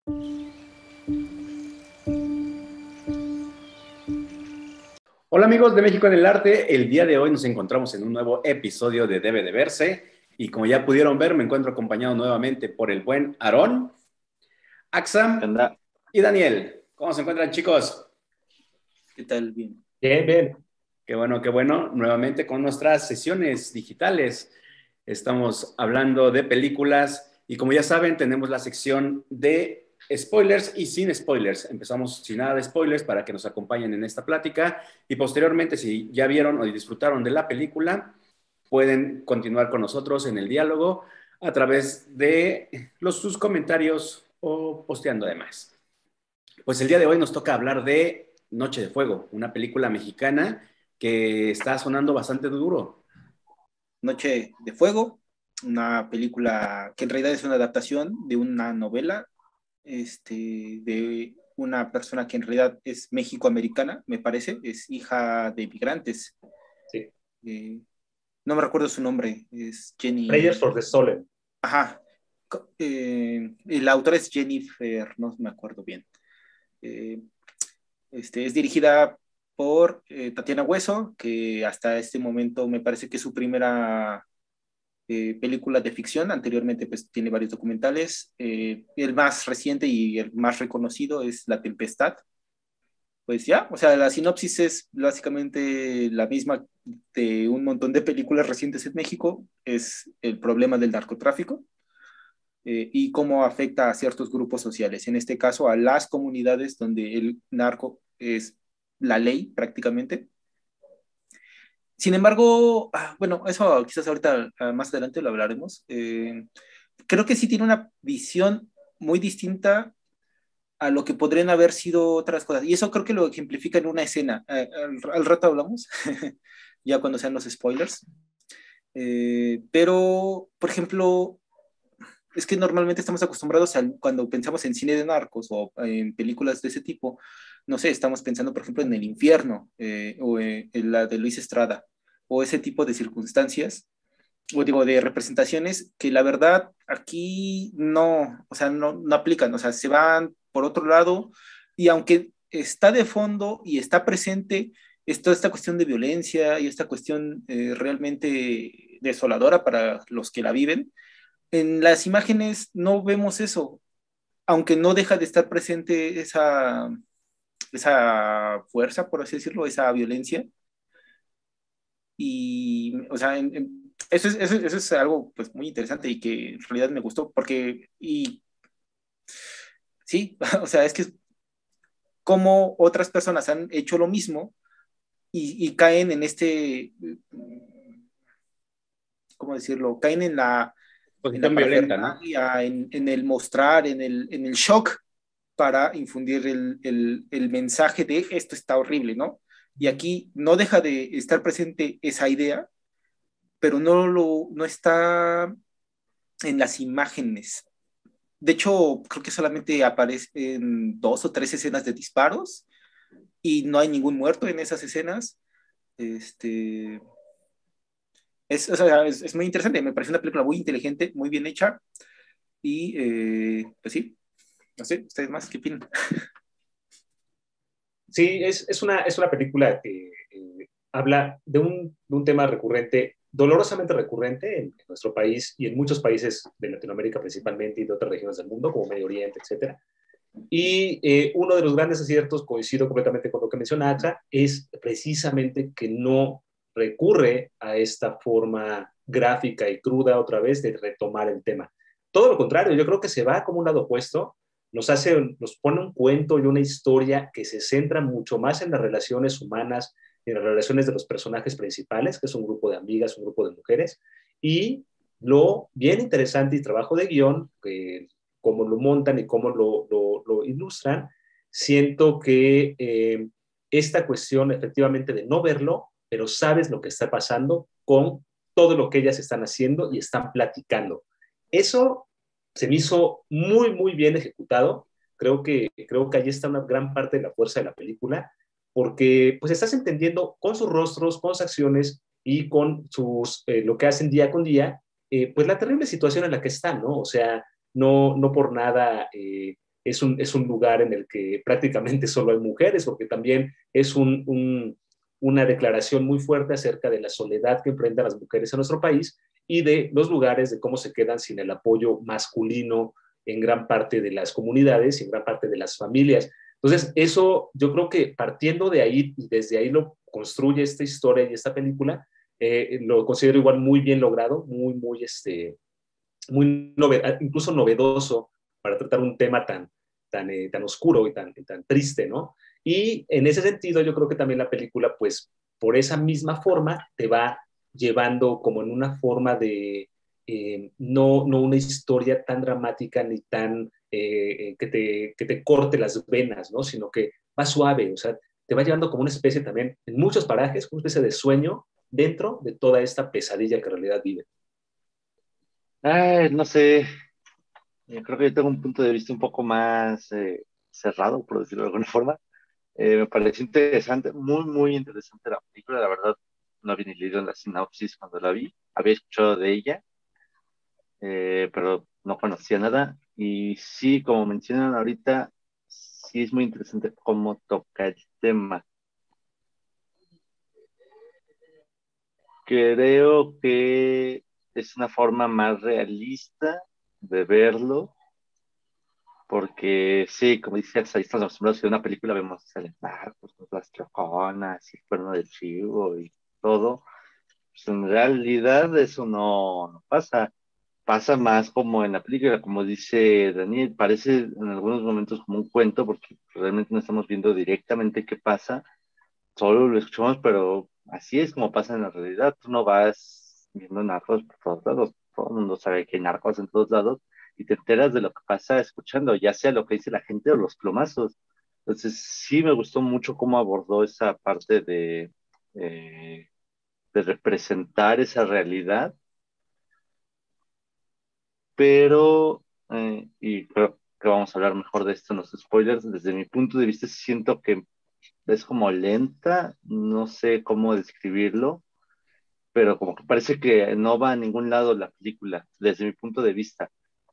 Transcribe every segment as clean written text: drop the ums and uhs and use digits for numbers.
Hola amigos de México en el Arte, el día de hoy nos encontramos en un nuevo episodio de Debe de Verse y como ya pudieron ver me encuentro acompañado nuevamente por el buen Aarón, Axam Anda, y Daniel. ¿Cómo se encuentran chicos? ¿qué tal? Bien. Bien, bien. Qué bueno, nuevamente con nuestras sesiones digitales. Estamos hablando de películas y como ya saben tenemos la sección de spoilers y sin spoilers. Empezamos sin nada de spoilers para que nos acompañen en esta plática y posteriormente si ya vieron o disfrutaron de la película, pueden continuar con nosotros en el diálogo a través de sus comentarios o posteando además. Pues el día de hoy nos toca hablar de Noche de Fuego, una película mexicana que está sonando bastante duro. Noche de Fuego, una película que en realidad es una adaptación de una novela, de una persona que en realidad es mexicoamericana, me parece, es hija de migrantes. Sí. Eh, no me recuerdo su nombre, es Prayers Jenny. for the Stolen. Ajá. El autor es Jennifer, no me acuerdo bien. Eh, es dirigida por Tatiana Hueso, que hasta este momento me parece que es su primera película de ficción. Anteriormente pues tiene varios documentales. El más reciente y el más reconocido es La Tempestad. Pues ya, o sea, la sinopsis es básicamente la misma de un montón de películas recientes en México. Es el problema del narcotráfico y cómo afecta a ciertos grupos sociales. En este caso, a las comunidades donde el narco es la ley prácticamente. Sin embargo, bueno, eso quizás ahorita más adelante lo hablaremos. Creo que sí tiene una visión muy distinta a lo que podrían haber sido otras cosas. Y eso creo que lo ejemplifica en una escena. Al rato hablamos, ya cuando sean los spoilers. Pero, por ejemplo, es que normalmente estamos acostumbrados a cuando pensamos en cine de narcos o en películas de ese tipo, no sé, estamos pensando, por ejemplo, en El Infierno o en la de Luis Estrada o ese tipo de circunstancias o digo, de representaciones que la verdad aquí no, o sea, no aplican, o sea, se van por otro lado y aunque está de fondo y está presente, es toda esta cuestión de violencia y esta cuestión realmente desoladora para los que la viven, en las imágenes no vemos eso, aunque no deja de estar presente esa fuerza, por así decirlo, esa violencia. Y, o sea, eso es algo pues muy interesante y que en realidad me gustó porque, y sí, o sea, es que como otras personas han hecho lo mismo y caen en ¿cómo decirlo? Caen en la Posición violenta, ¿no? parafernalia, en el mostrar, en el shock para infundir el mensaje de esto está horrible, ¿no? Y aquí no deja de estar presente esa idea, pero no está en las imágenes. De hecho, creo que solamente aparecen dos o tres escenas de disparos y no hay ningún muerto en esas escenas. Este, o sea, es muy interesante, me parece una película muy inteligente, muy bien hecha y pues sí, no sé, ustedes más, ¿qué opinan? Sí, es una película que habla de un tema recurrente, dolorosamente recurrente en nuestro país y en muchos países de Latinoamérica principalmente y de otras regiones del mundo, como Medio Oriente, etcétera. Y uno de los grandes aciertos, coincido completamente con lo que menciona Acha, es precisamente que no recurre a esta forma gráfica y cruda otra vez de retomar el tema. Todo lo contrario, yo creo que se va como un lado opuesto, nos pone un cuento y una historia que se centra mucho más en las relaciones humanas, en las relaciones de los personajes principales, que es un grupo de amigas, un grupo de mujeres, y lo bien interesante y trabajo de guión, que cómo lo montan y cómo lo ilustran, siento que esta cuestión efectivamente de no verlo, pero sabes lo que está pasando con todo lo que ellas están haciendo y están platicando. Eso se me hizo muy, muy bien ejecutado. Creo que ahí está una gran parte de la fuerza de la película, porque pues estás entendiendo con sus rostros, con sus acciones y con lo que hacen día con día, pues la terrible situación en la que están, ¿no? O sea, no por nada es un lugar en el que prácticamente solo hay mujeres, porque también es una declaración muy fuerte acerca de la soledad que enfrentan las mujeres en nuestro país y de los lugares, de cómo se quedan sin el apoyo masculino en gran parte de las comunidades y en gran parte de las familias. Entonces, eso yo creo que partiendo de ahí y desde ahí lo construye esta historia y esta película, lo considero igual muy bien logrado, incluso novedoso para tratar un tema tan oscuro y tan triste, ¿no? Y en ese sentido yo creo que también la película, pues por esa misma forma, te va llevando como en una forma de, no una historia tan dramática ni tan que te corte las venas, ¿no? Sino que va suave, o sea, te va llevando como una especie también, en muchos parajes, como una especie de sueño dentro de toda esta pesadilla que en realidad vive. Ay, no sé, creo que yo tengo un punto de vista un poco más cerrado, por decirlo de alguna forma. Me pareció interesante, muy, muy interesante la película. La verdad, no había ni leído en la sinopsis cuando la vi. Había escuchado de ella, pero no conocía nada. Y sí, como mencionan ahorita, sí es muy interesante cómo toca el tema. Creo que es una forma más realista de verlo, porque sí, como dices, ahí estamos acostumbrados a una película, vemos el barcos, las troconas, y el cuerno del chivo y todo. Pues en realidad eso no pasa. Pasa más como en la película, como dice Daniel, parece en algunos momentos como un cuento, porque realmente no estamos viendo directamente qué pasa, solo lo escuchamos, pero así es como pasa en la realidad. Tú no vas viendo narcos por todos lados, todo el mundo sabe que hay narcos en todos lados y te enteras de lo que pasa escuchando, ya sea lo que dice la gente o los plomazos. Entonces, sí me gustó mucho cómo abordó esa parte eh, de representar esa realidad, pero, y creo que vamos a hablar mejor de esto en los spoilers, desde mi punto de vista siento que es como lenta, no sé cómo describirlo, pero como que parece que no va a ningún lado la película, desde mi punto de vista.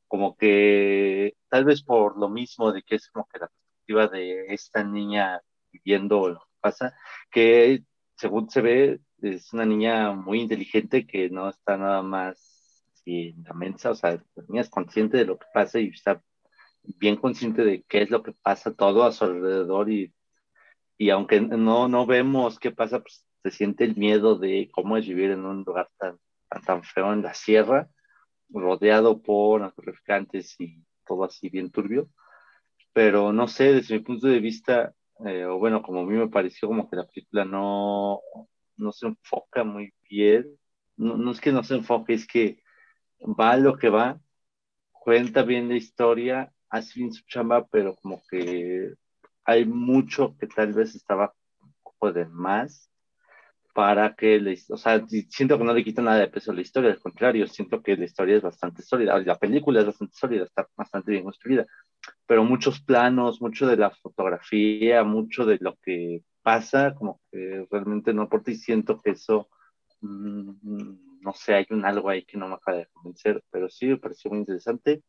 Como que tal vez por lo mismo de que es como que la perspectiva de esta niña viviendo lo que pasa, que según se ve es una niña muy inteligente que no está nada más así en la mensa, o sea, la niña es consciente de lo que pasa y está bien consciente de qué es lo que pasa todo a su alrededor y aunque no vemos qué pasa, pues se siente el miedo de cómo es vivir en un lugar tan feo en la sierra, rodeado por narcotraficantes y todo así bien turbio. Pero no sé, desde mi punto de vista, o bueno, como a mí me pareció como que la película no se enfoca muy bien. No es que no se enfoque, es que va a lo que va, cuenta bien la historia, hace bien su chamba, pero como que hay mucho que tal vez estaba un poco de más para que, o sea, siento que no le quita nada de peso a la historia, al contrario, siento que la historia es bastante sólida, la película es bastante sólida, está bastante bien construida, pero muchos planos, mucho de la fotografía, mucho de lo que pasa, como que realmente no aporta y siento que eso, no sé, hay un algo ahí que no me acaba de convencer, pero sí me pareció muy interesante.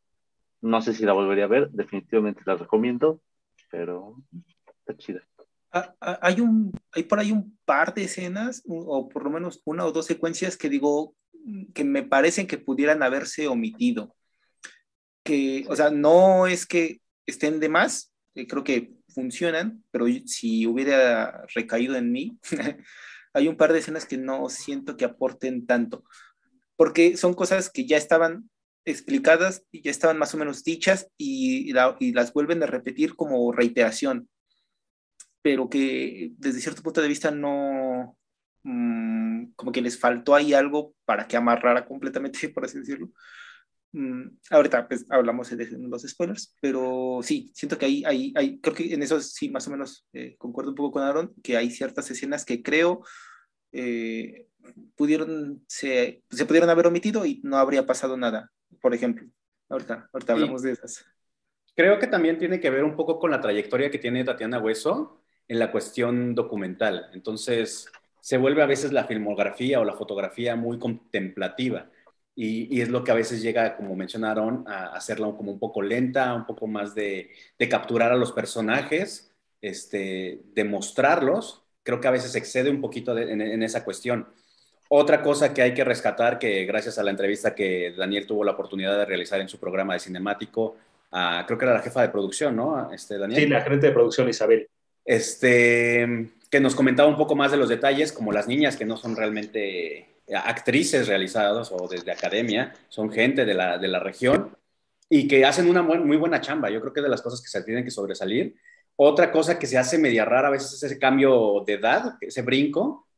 No sé si la volvería a ver, definitivamente la recomiendo, pero está chida. Hay por ahí un par de escenas, o por lo menos una o dos secuencias que digo que me parecen que pudieran haberse omitido. Que, o sea, no es que estén de más, creo que funcionan, pero si hubiera recaído en mí, hay un par de escenas que no siento que aporten tanto, porque son cosas que ya estaban explicadas y ya estaban más o menos dichas y las vuelven a repetir como reiteración, pero que desde cierto punto de vista no, como que les faltó ahí algo para que amarrara completamente, por así decirlo. Ahorita pues hablamos de los spoilers, pero sí, siento que creo que en eso sí más o menos concuerdo un poco con Aaron, que hay ciertas escenas que creo eh, se pudieron haber omitido y no habría pasado nada, por ejemplo. Ahorita hablamos Y de esas. creo que también tiene que ver un poco con la trayectoria que tiene Tatiana Hueso en la cuestión documental. Entonces, se vuelve a veces la filmografía o la fotografía muy contemplativa. y es lo que a veces llega, como mencionaron, a hacerla como un poco lenta, un poco más de capturar a los personajes, de mostrarlos. Creo que a veces excede un poquito en esa cuestión. Otra cosa que hay que rescatar, que gracias a la entrevista que Daniel tuvo la oportunidad de realizar en su programa de Cinemático, creo que era la jefa de producción, ¿no? Sí, Daniel. la gerente de producción, Isabel. Que nos comentaba un poco más de los detalles, como las niñas que no son realmente actrices realizadas o desde academia, son gente de la región y que hacen una muy buena chamba. Yo creo que es de las cosas que se tienen que sobresalir. Otra cosa que se hace media rara a veces es ese cambio de edad, ese brinco,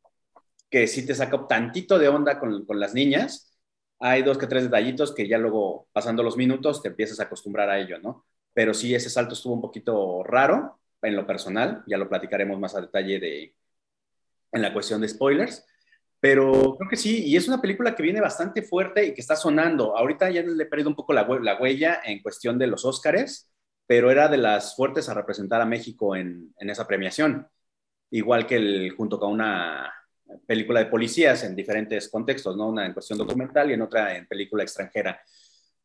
que sí te saca tantito de onda con las niñas. Hay dos que tres detallitos que ya luego, pasando los minutos, te empiezas a acostumbrar a ello, ¿no? Pero sí, ese salto estuvo un poquito raro en lo personal, ya lo platicaremos más a detalle en la cuestión de spoilers, pero creo que sí, y es una película que viene bastante fuerte y que está sonando. Ahorita ya le he perdido un poco la huella en cuestión de los Óscares, pero era de las fuertes a representar a México en esa premiación, igual que junto con una película de policías en diferentes contextos, ¿no? Una en cuestión documental y en otra en película extranjera.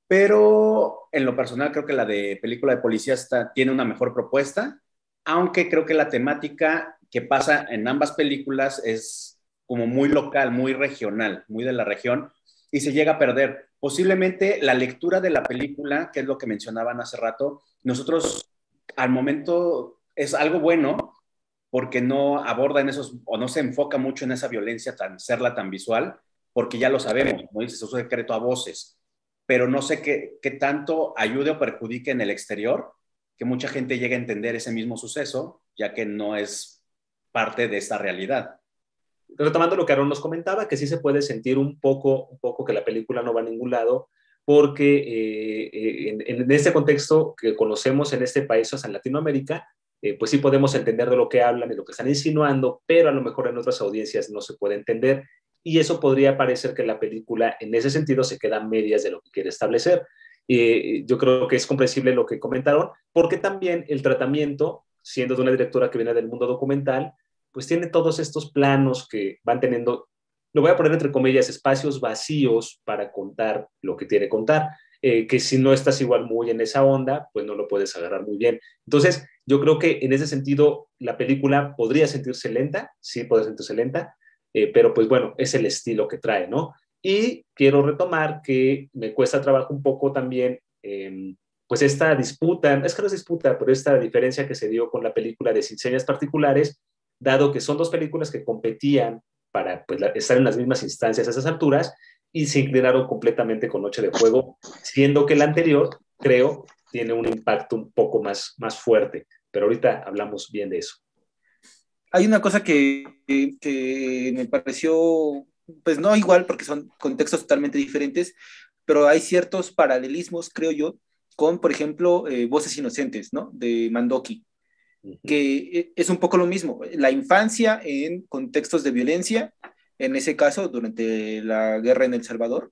Pero en lo personal creo que la de película de policías tiene una mejor propuesta, aunque creo que la temática que pasa en ambas películas es como muy local, muy regional, muy de la región, y se llega a perder. Posiblemente la lectura de la película, que es lo que mencionaban hace rato, nosotros al momento es algo bueno porque no aborda en esos, o no se enfoca mucho en esa violencia, serla tan visual, porque ya lo sabemos, como dices, es un secreto a voces, pero no sé qué tanto ayude o perjudique en el exterior, que mucha gente llegue a entender ese mismo suceso, ya que no es parte de esta realidad. Retomando lo que Aaron nos comentaba, que sí se puede sentir un poco que la película no va a ningún lado, porque en este contexto que conocemos en este país, o sea, en Latinoamérica, pues sí podemos entender de lo que hablan, de lo que están insinuando, pero a lo mejor en otras audiencias no se puede entender, y eso podría parecer que la película en ese sentido se queda a medias de lo que quiere establecer. Yo creo que es comprensible lo que comentaron, porque también el tratamiento, siendo de una directora que viene del mundo documental, pues tiene todos estos planos que van teniendo, lo voy a poner entre comillas, espacios vacíos para contar lo que tiene que contar, que si no estás igual muy en esa onda, pues no lo puedes agarrar muy bien. Entonces, yo creo que en ese sentido la película podría sentirse lenta, sí puede sentirse lenta, pero pues bueno, es el estilo que trae, ¿no? Y quiero retomar que me cuesta trabajo un poco también, pues esta disputa, es que no es disputa, pero esta diferencia que se dio con la película de Sin Señas Particulares, dado que son dos películas que competían para pues, estar en las mismas instancias a esas alturas y se inclinaron completamente con Noche de Fuego, siendo que la anterior, creo, tiene un impacto un poco más fuerte. Pero ahorita hablamos bien de eso. Hay una cosa que me pareció, pues no igual, porque son contextos totalmente diferentes, pero hay ciertos paralelismos, creo yo, con, por ejemplo, Voces Inocentes, ¿no? De Mandoki, que es un poco lo mismo, la infancia en contextos de violencia, en ese caso durante la guerra en El Salvador,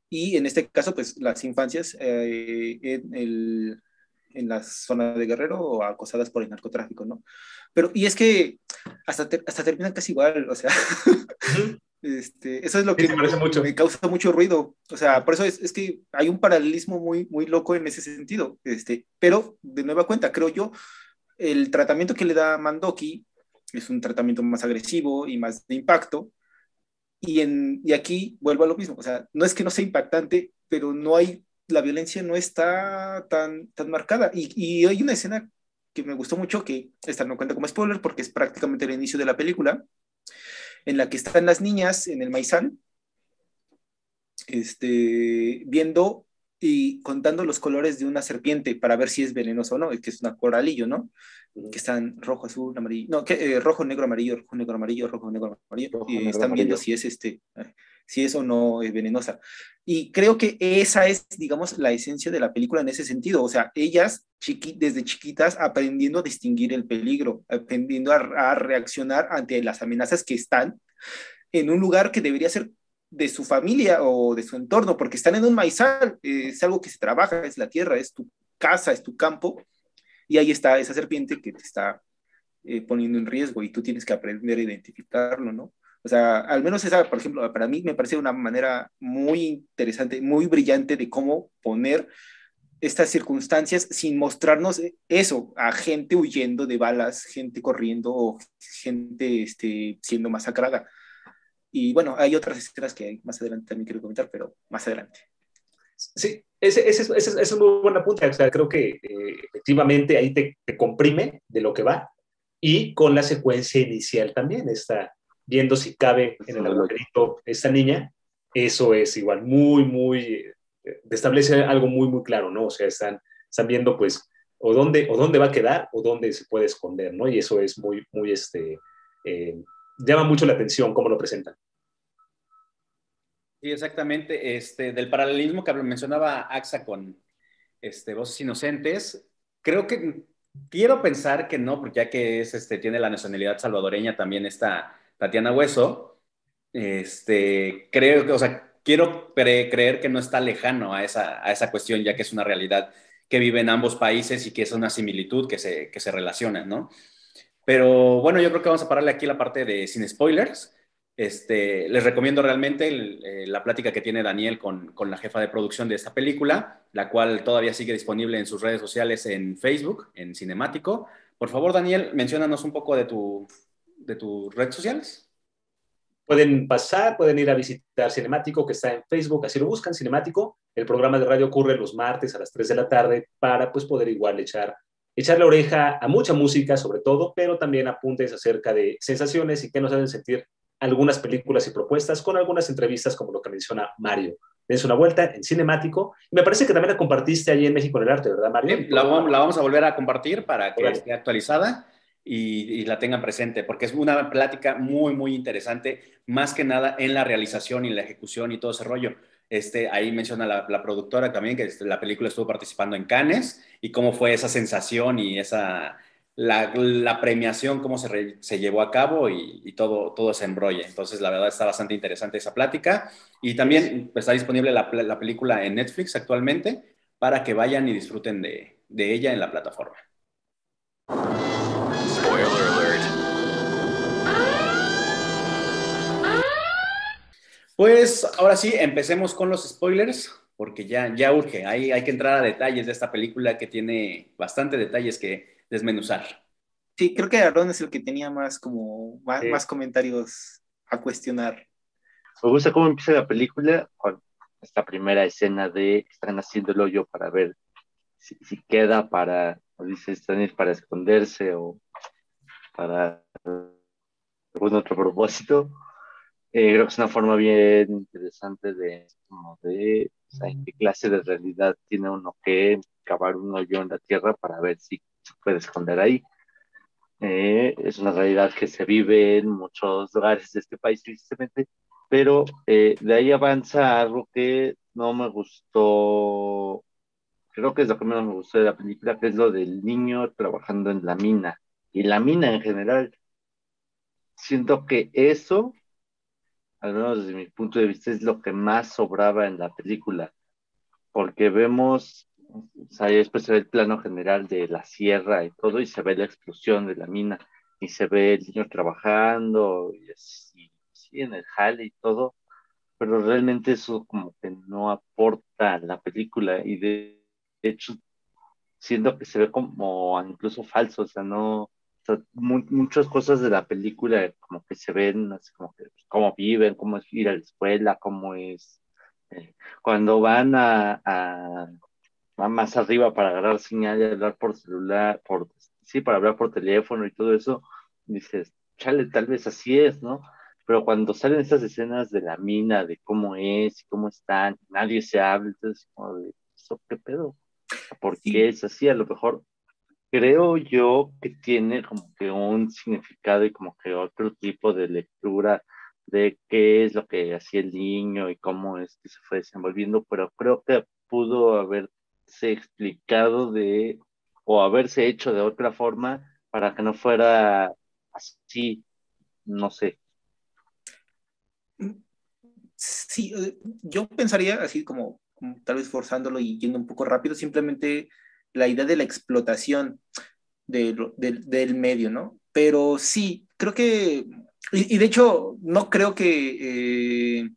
y en este caso pues las infancias en la zona de Guerrero o acosadas por el narcotráfico, ¿no? Pero, y es que hasta terminan casi igual, o sea, eso es lo Sí, que se parece mucho. me causa mucho ruido, o sea, por eso es que hay un paralelismo muy loco en ese sentido, pero de nueva cuenta, creo yo, el tratamiento que le da Mandoki es un tratamiento más agresivo y más de impacto, y aquí vuelvo a lo mismo, o sea, no es que no sea impactante, pero no hay, la violencia no está tan marcada. Y hay una escena que me gustó mucho, que esta no cuenta como spoiler porque es prácticamente el inicio de la película, en la que están las niñas en el maizal, viendo y contando los colores de una serpiente para ver si es venenoso o no, que es una coralillo, ¿no? Que están rojo, azul, amarillo, no, rojo, negro, amarillo, rojo, negro, amarillo, rojo, negro, amarillo, Rojo, y negro, están amarillo. viendo si es o no es venenosa. Y creo que esa es, digamos, la esencia de la película en ese sentido, o sea, ellas desde chiquitas aprendiendo a distinguir el peligro, aprendiendo a reaccionar ante las amenazas que están en un lugar que debería ser de su familia o de su entorno, porque están en un maizal, es algo que se trabaja, es la tierra, es tu casa, es tu campo, y ahí está esa serpiente que te está poniendo en riesgo y tú tienes que aprender a identificarlo, ¿no? O sea, al menos esa, por ejemplo, para mí me parece una manera muy interesante, muy brillante de cómo poner estas circunstancias sin mostrarnos eso, a gente huyendo de balas, gente corriendo o gente siendo masacrada. Y bueno, hay otras escenas que más adelante también quiero comentar, pero más adelante. Sí, ese es un muy buen apunte. O sea, creo que efectivamente ahí te comprime de lo que va y con la secuencia inicial también está viendo si cabe en el agujerito esta niña. Eso es igual establece algo muy claro, ¿no? O sea, están viendo pues o dónde va a quedar o dónde se puede esconder, ¿no? Y eso es llama mucho la atención cómo lo presentan. Sí, exactamente. Del paralelismo que mencionaba AXA con Voces Inocentes, creo que quiero pensar que no, porque ya que tiene la nacionalidad salvadoreña también está Tatiana Hueso, creo que, o sea, quiero creer que no está lejano a esa cuestión, ya que es una realidad que vive en ambos países y que es una similitud que se relacionan, ¿no? Pero bueno, yo creo que vamos a pararle aquí la parte de sin spoilers. Les recomiendo realmente la plática que tiene Daniel con la jefa de producción de esta película, la cual todavía sigue disponible en sus redes sociales en Facebook, en Cinemático. Por favor, Daniel, menciónanos un poco de tus redes sociales. Pueden ir a visitar Cinemático, que está en Facebook, así lo buscan, Cinemático. El programa de radio ocurre los martes a las 3 de la tarde para pues poder igual echar la oreja a mucha música sobre todo, pero también apuntes acerca de sensaciones y qué nos hacen sentir algunas películas y propuestas con algunas entrevistas como lo que menciona Mario. Dense una vuelta en Cinemático. Y me parece que también la compartiste allí en México en el Arte, ¿verdad, Mario? Sí, la vamos a volver a compartir para que esté actualizada y la tengan presente, porque es una plática muy interesante, más que nada en la realización y la ejecución y todo ese rollo. Ahí menciona la productora también que la película estuvo participando en Cannes y cómo fue esa sensación y la premiación, cómo se llevó a cabo y todo ese embrollo. Entonces, la verdad está bastante interesante esa plática. Y también está disponible la película en Netflix actualmente para que vayan y disfruten de ella en la plataforma. Spoiler alert. Pues ahora sí, empecemos con los spoilers, porque ya urge. Hay que entrar a detalles de esta película que tiene bastante detalles que desmenuzar. Sí, creo que Aaron es el que tenía más Sí. más comentarios a cuestionar. Me gusta cómo empieza la película con esta primera escena de están haciendo el hoyo para ver si queda para, o dice Stannis, para esconderse o para algún otro propósito. Creo que es una forma bien interesante de o sea, en qué clase de realidad tiene uno que cavar un hoyo en la tierra para ver si se puede esconder ahí. Es una realidad que se vive en muchos lugares de este país, tristemente, pero de ahí avanza algo que no me gustó, creo que es lo que menos me gustó de la película, que es lo del niño trabajando en la mina, y la mina en general. Siento que eso, al menos desde mi punto de vista, es lo que más sobraba en la película, porque vemos, o sea, después se ve el plano general de la sierra y todo, y se ve la explosión de la mina, y se ve el niño trabajando, y así, sí, en el jale y todo, pero realmente eso como que no aporta a la película, y de hecho siento que se ve como incluso falso, o sea, no, o sea, muchas cosas de la película como que se ven, así como que cómo viven, cómo es ir a la escuela, cómo es cuando van a más arriba para agarrar señal y hablar por celular, sí, para hablar por teléfono y todo eso, dices, chale, tal vez así es, ¿no? Pero cuando salen estas escenas de la mina, de cómo es y cómo están, nadie se habla, entonces como de, ¿eso qué pedo? ¿Por Sí, qué es así? A lo mejor creo yo que tiene como que un significado y como que otro tipo de lectura de qué es lo que hacía el niño y cómo es que se fue desenvolviendo, pero creo que pudo haberse explicado o haberse hecho de otra forma para que no fuera así, no sé. sí, yo pensaría así como tal vez forzándolo y yendo un poco rápido, simplemente la idea de la explotación del medio, ¿no? Pero sí, creo que Y de hecho, no creo que,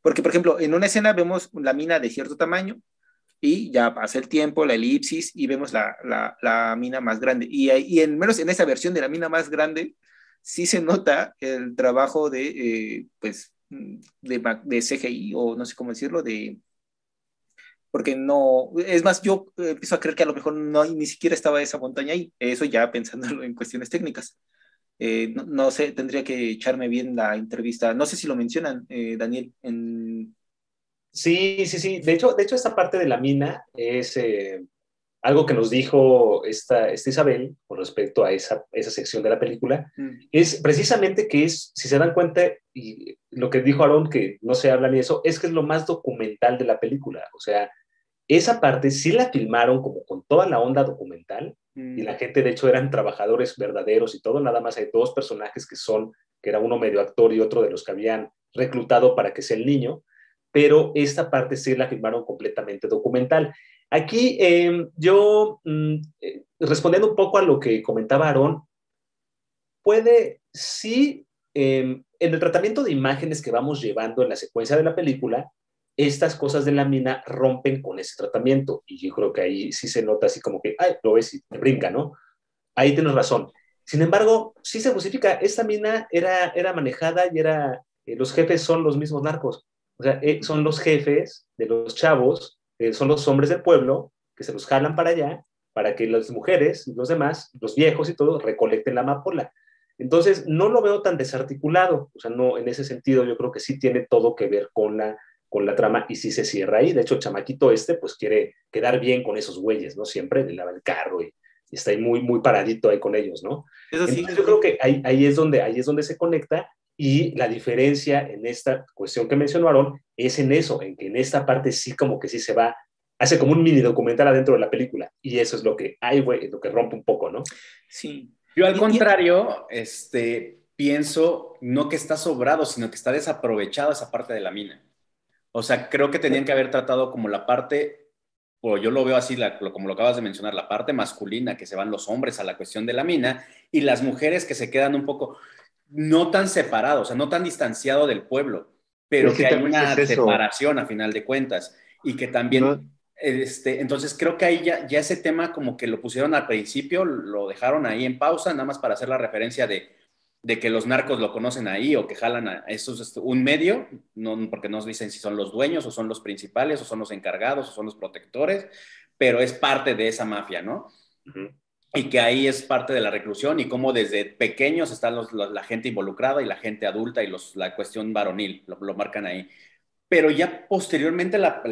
porque por ejemplo, en una escena vemos la mina de cierto tamaño y ya pasa el tiempo, la elipsis y vemos la mina más grande. Y en menos en esa versión de la mina más grande, sí se nota el trabajo pues, de CGI o no sé cómo decirlo, porque no, es más, yo empiezo a creer que a lo mejor no, ni siquiera estaba esa montaña ahí, eso ya pensándolo en cuestiones técnicas. No sé, tendría que echarme bien la entrevista. No sé si lo mencionan, Daniel, Sí, sí, sí. De hecho, esta parte de la mina es algo que nos dijo esta Isabel con respecto a esa sección de la película. Mm. Es precisamente que es, si se dan cuenta, y lo que dijo Aaron, que no se habla ni eso, es que es lo más documental de la película. O sea, esa parte sí la filmaron como con toda la onda documental y la gente, de hecho, eran trabajadores verdaderos y todo. Nada más hay dos personajes que era uno medio actor y otro de los que habían reclutado para que sea el niño, pero esta parte sí la filmaron completamente documental. Aquí respondiendo un poco a lo que comentaba Aarón, puede sí, en el tratamiento de imágenes que vamos llevando en la secuencia de la película, estas cosas de la mina rompen con ese tratamiento. Y yo creo que ahí sí se nota así como que, ay, lo ves y te brinca, ¿no? Ahí tienes razón. Sin embargo, sí se justifica. Esta mina era manejada y los jefes son los mismos narcos. O sea, son los jefes de los chavos, son los hombres del pueblo que se los jalan para allá para que las mujeres y los demás, los viejos y todo, recolecten la amapola. Entonces, no lo veo tan desarticulado. O sea, no, en ese sentido, yo creo que sí tiene todo que ver con la trama y sí se cierra ahí. De hecho, el chamaquito pues quiere quedar bien con esos güeyes, ¿no? Siempre le lava el carro y está ahí muy, muy paradito ahí con ellos, ¿no? Eso sí, Entonces yo creo que ahí es donde se conecta y la diferencia en esta cuestión que mencionaron es en eso, en que en esta parte sí como que sí se va, hace como un mini documental adentro de la película y eso es lo que hay, güey, es lo que rompe un poco, ¿no? sí. Yo al Y, contrario, pienso no que está sobrado, sino que está desaprovechada esa parte de la mina. O sea, creo que tenían que haber tratado como la parte, o yo lo veo así, como lo acabas de mencionar, la parte masculina, que se van los hombres a la cuestión de la mina, y las mujeres que se quedan un poco, no tan separados, o sea, no tan distanciado del pueblo, Es pero que que hay también es una eso, separación a final de cuentas, y que no, también, entonces creo que ahí ya ese tema como que lo pusieron al principio, lo dejaron ahí en pausa, nada más para hacer la referencia de que los narcos lo conocen ahí o que jalan a eso es un medio, no, porque nos dicen si son los dueños o son los principales o son los encargados o son los protectores, pero es parte de esa mafia, ¿no? Uh-huh. Y que ahí es parte de la reclusión y cómo desde pequeños está la gente involucrada y la gente adulta y la cuestión varonil, lo marcan ahí. Pero ya posteriormente la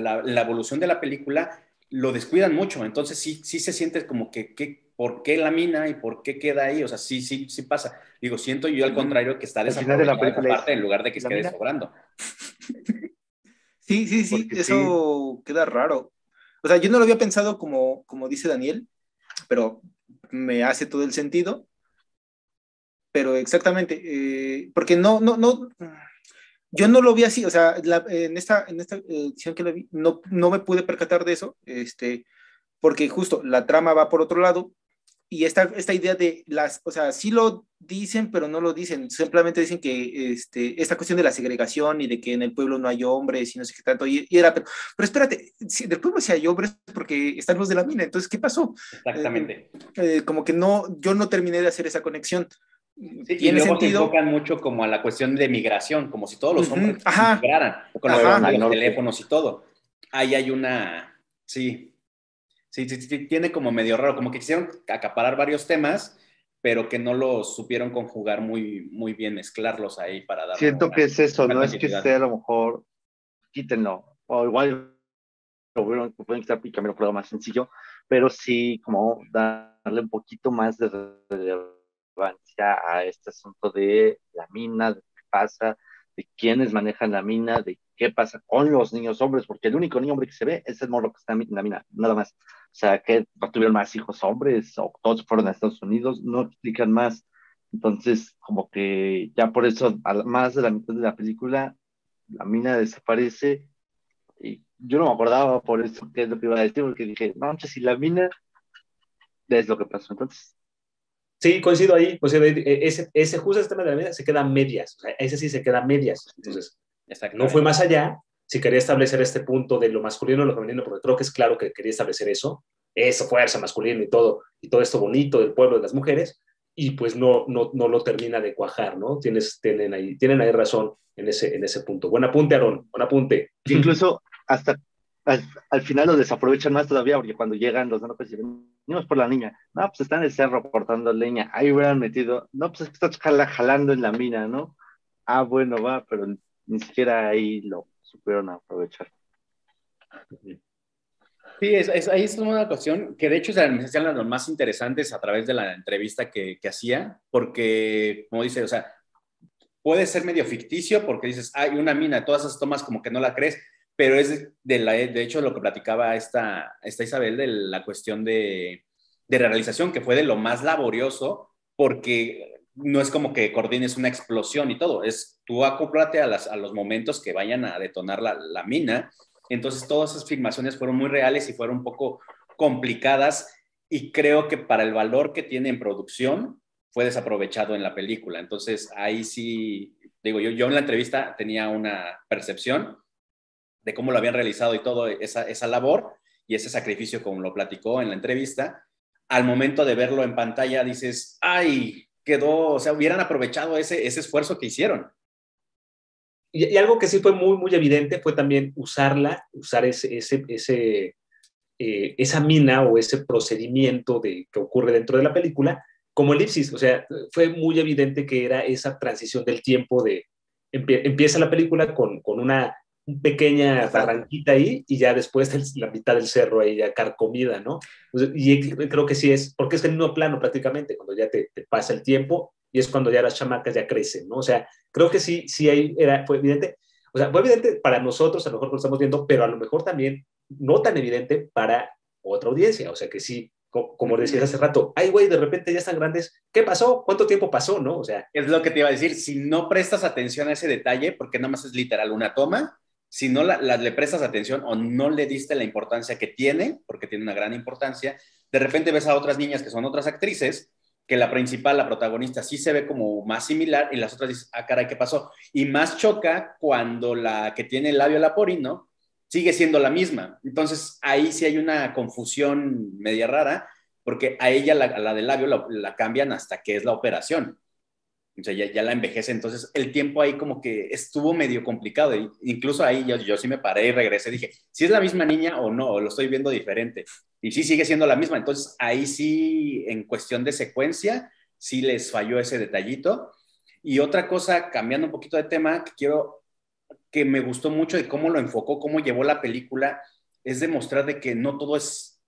evolución de la película lo descuidan mucho, entonces sí se siente como que ¿por qué la mina y por qué queda ahí? O sea, sí pasa. Digo, siento yo al contrario que está al final de la desaprovechada esa película parte es en lugar de que la quede mina, sobrando. sí, sí, sí, porque sí, eso queda raro. O sea, yo no lo había pensado como dice Daniel, pero me hace todo el sentido. Pero exactamente, porque yo no lo vi así, o sea, en esta edición que la vi, no me pude percatar de eso, porque justo la trama va por otro lado, y esta idea o sea, sí lo dicen, pero no lo dicen, simplemente dicen que esta cuestión de la segregación y de que en el pueblo no hay hombres y no sé qué tanto, y era, pero espérate, si en el pueblo sí hay hombres porque están los de la mina, entonces, ¿qué pasó? Eh, Exactamente. Como que yo no terminé de hacer esa conexión. Sí, y Tiene luego se sentido. enfocan mucho como a la cuestión de migración, como si todos los Ujú. hombres Ajá, migraran con la fueron cuestión de ajá. al los norte. teléfonos y todo. Ahí hay sí, sí, tiene como medio raro, como que quisieron acaparar varios temas, pero que no los supieron conjugar muy, muy bien, mezclarlos ahí para darle Siento que es eso, una no es que continuidad. sea a lo mejor, quítenlo, o igual lo pueden quitar y cambiar por algo más sencillo, pero sí como darle un poquito más de relevancia a este asunto de la mina, de qué pasa, de quiénes manejan la mina, de qué pasa con los niños hombres, porque el único niño hombre que se ve es el morro que está en la mina, nada más. O sea, que no tuvieron más hijos hombres o todos fueron a Estados Unidos, no explican más. Entonces, como que ya por eso, más de la mitad de la película, la mina desaparece y yo no me acordaba por eso qué es lo que iba a decir, porque dije, no manches, si la mina es lo que pasó. Entonces, Sí, coincido ahí. Ese justo ese tema de la vida se queda a medias. O sea, ese sí se queda a medias. Entonces, no fue Exactamente. más allá. Si quería establecer este punto de lo masculino y lo femenino, porque creo que es claro que quería establecer eso, fuerza masculina y todo esto bonito del pueblo de las mujeres, y pues no lo termina de cuajar, ¿no? Tienen ahí razón en ese punto. Buen apunte, Aaron, buen apunte. Incluso hasta al final lo desaprovechan más todavía, porque cuando llegan los nanos dicen, venimos por la niña, no, pues está en el cerro cortando leña, ahí hubieran metido, no, pues es que está jalando en la mina, ¿no? Ah, bueno, va, pero ni siquiera ahí lo supieron aprovechar. Sí, ahí es una cuestión que de hecho se me hacían las más interesantes a través de la entrevista que hacía, porque, como dice, o sea, puede ser medio ficticio porque dices, hay una mina, todas esas tomas como que no la crees, pero es de hecho lo que platicaba esta Isabel de la cuestión de realización, que fue de lo más laborioso, porque no es como que coordines una explosión y todo, es tú acóplate a los momentos que vayan a detonar la mina. Entonces todas esas filmaciones fueron muy reales y fueron un poco complicadas, y creo que para el valor que tiene en producción fue desaprovechado en la película. Entonces, ahí sí, digo, yo en la entrevista tenía una percepción de cómo lo habían realizado y todo esa labor y ese sacrificio, como lo platicó en la entrevista. Al momento de verlo en pantalla, dices, ay, quedó, o sea, hubieran aprovechado ese esfuerzo que hicieron. Y algo que sí fue muy, muy evidente fue también usar esa mina o ese procedimiento que ocurre dentro de la película como elipsis. O sea, fue muy evidente que era esa transición del tiempo empieza la película con una pequeña barranquita ahí y ya después la mitad del cerro ahí ya carcomida, ¿no? Y creo que sí es, porque es el mismo plano prácticamente, cuando ya te pasa el tiempo y es cuando ya las chamacas ya crecen, ¿no? O sea, creo que sí ahí fue evidente. O sea, fue evidente para nosotros, a lo mejor lo estamos viendo, pero a lo mejor también no tan evidente para otra audiencia. O sea, que sí, como decías hace rato, ay, güey, de repente ya están grandes. ¿Qué pasó? ¿Cuánto tiempo pasó? ¿No? O sea, Es lo que te iba a decir, si no prestas atención a ese detalle, porque nada más es literal una toma, si no le prestas atención o no le diste la importancia que tiene, porque tiene una gran importancia, de repente ves a otras niñas que son otras actrices, que la principal, la protagonista, sí se ve como más similar y las otras dices, ah, caray, ¿qué pasó? Y más choca cuando la que tiene el labio laporino sigue siendo la misma. Entonces ahí sí hay una confusión media rara, porque a ella, la del labio, la cambian hasta que es la operación. O sea, ya la envejece. Entonces, el tiempo ahí como que estuvo medio complicado. Incluso ahí yo sí me paré y regresé. Dije, si es la misma niña o no, o lo estoy viendo diferente. Y sí sigue siendo la misma. Entonces, ahí sí, en cuestión de secuencia, sí les falló ese detallito. Y otra cosa, cambiando un poquito de tema, que me gustó mucho de cómo lo enfocó, cómo llevó la película, es demostrar de que no todo es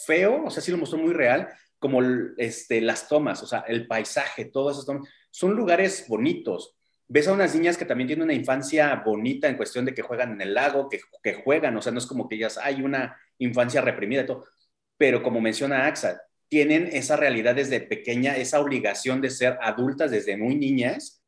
feo, o sea, sí lo mostró muy real, como las tomas, o sea, el paisaje, todas esas tomas, son lugares bonitos. Ves a unas niñas que también tienen una infancia bonita en cuestión de que juegan en el lago, que juegan, o sea, no es como que ellas hay una infancia reprimida y todo, pero como menciona Axa, tienen esa realidad desde pequeña, esa obligación de ser adultas desde muy niñas,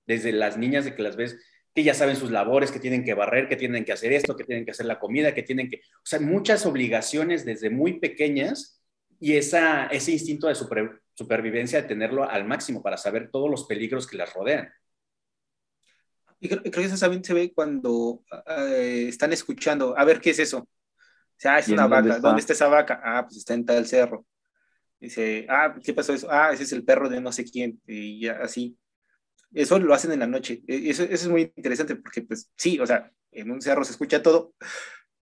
desde las niñas de que las ves que ya saben sus labores, que tienen que barrer, que tienen que hacer esto, que tienen que hacer la comida, que tienen que, o sea, muchas obligaciones desde muy pequeñas, y ese instinto de supervivencia de tenerlo al máximo para saber todos los peligros que las rodean. Y creo que eso también se ve cuando están escuchando, a ver, ¿qué es eso? O sea, es ¿Y una en dónde vaca. ¿Dónde está? está esa vaca? Ah, pues está en tal cerro. Dice, ah, ¿qué pasó eso? Ah, ese es el perro de no sé quién. Y ya así. Eso lo hacen en la noche. Eso es muy interesante porque, pues, sí, o sea, en un cerro se escucha todo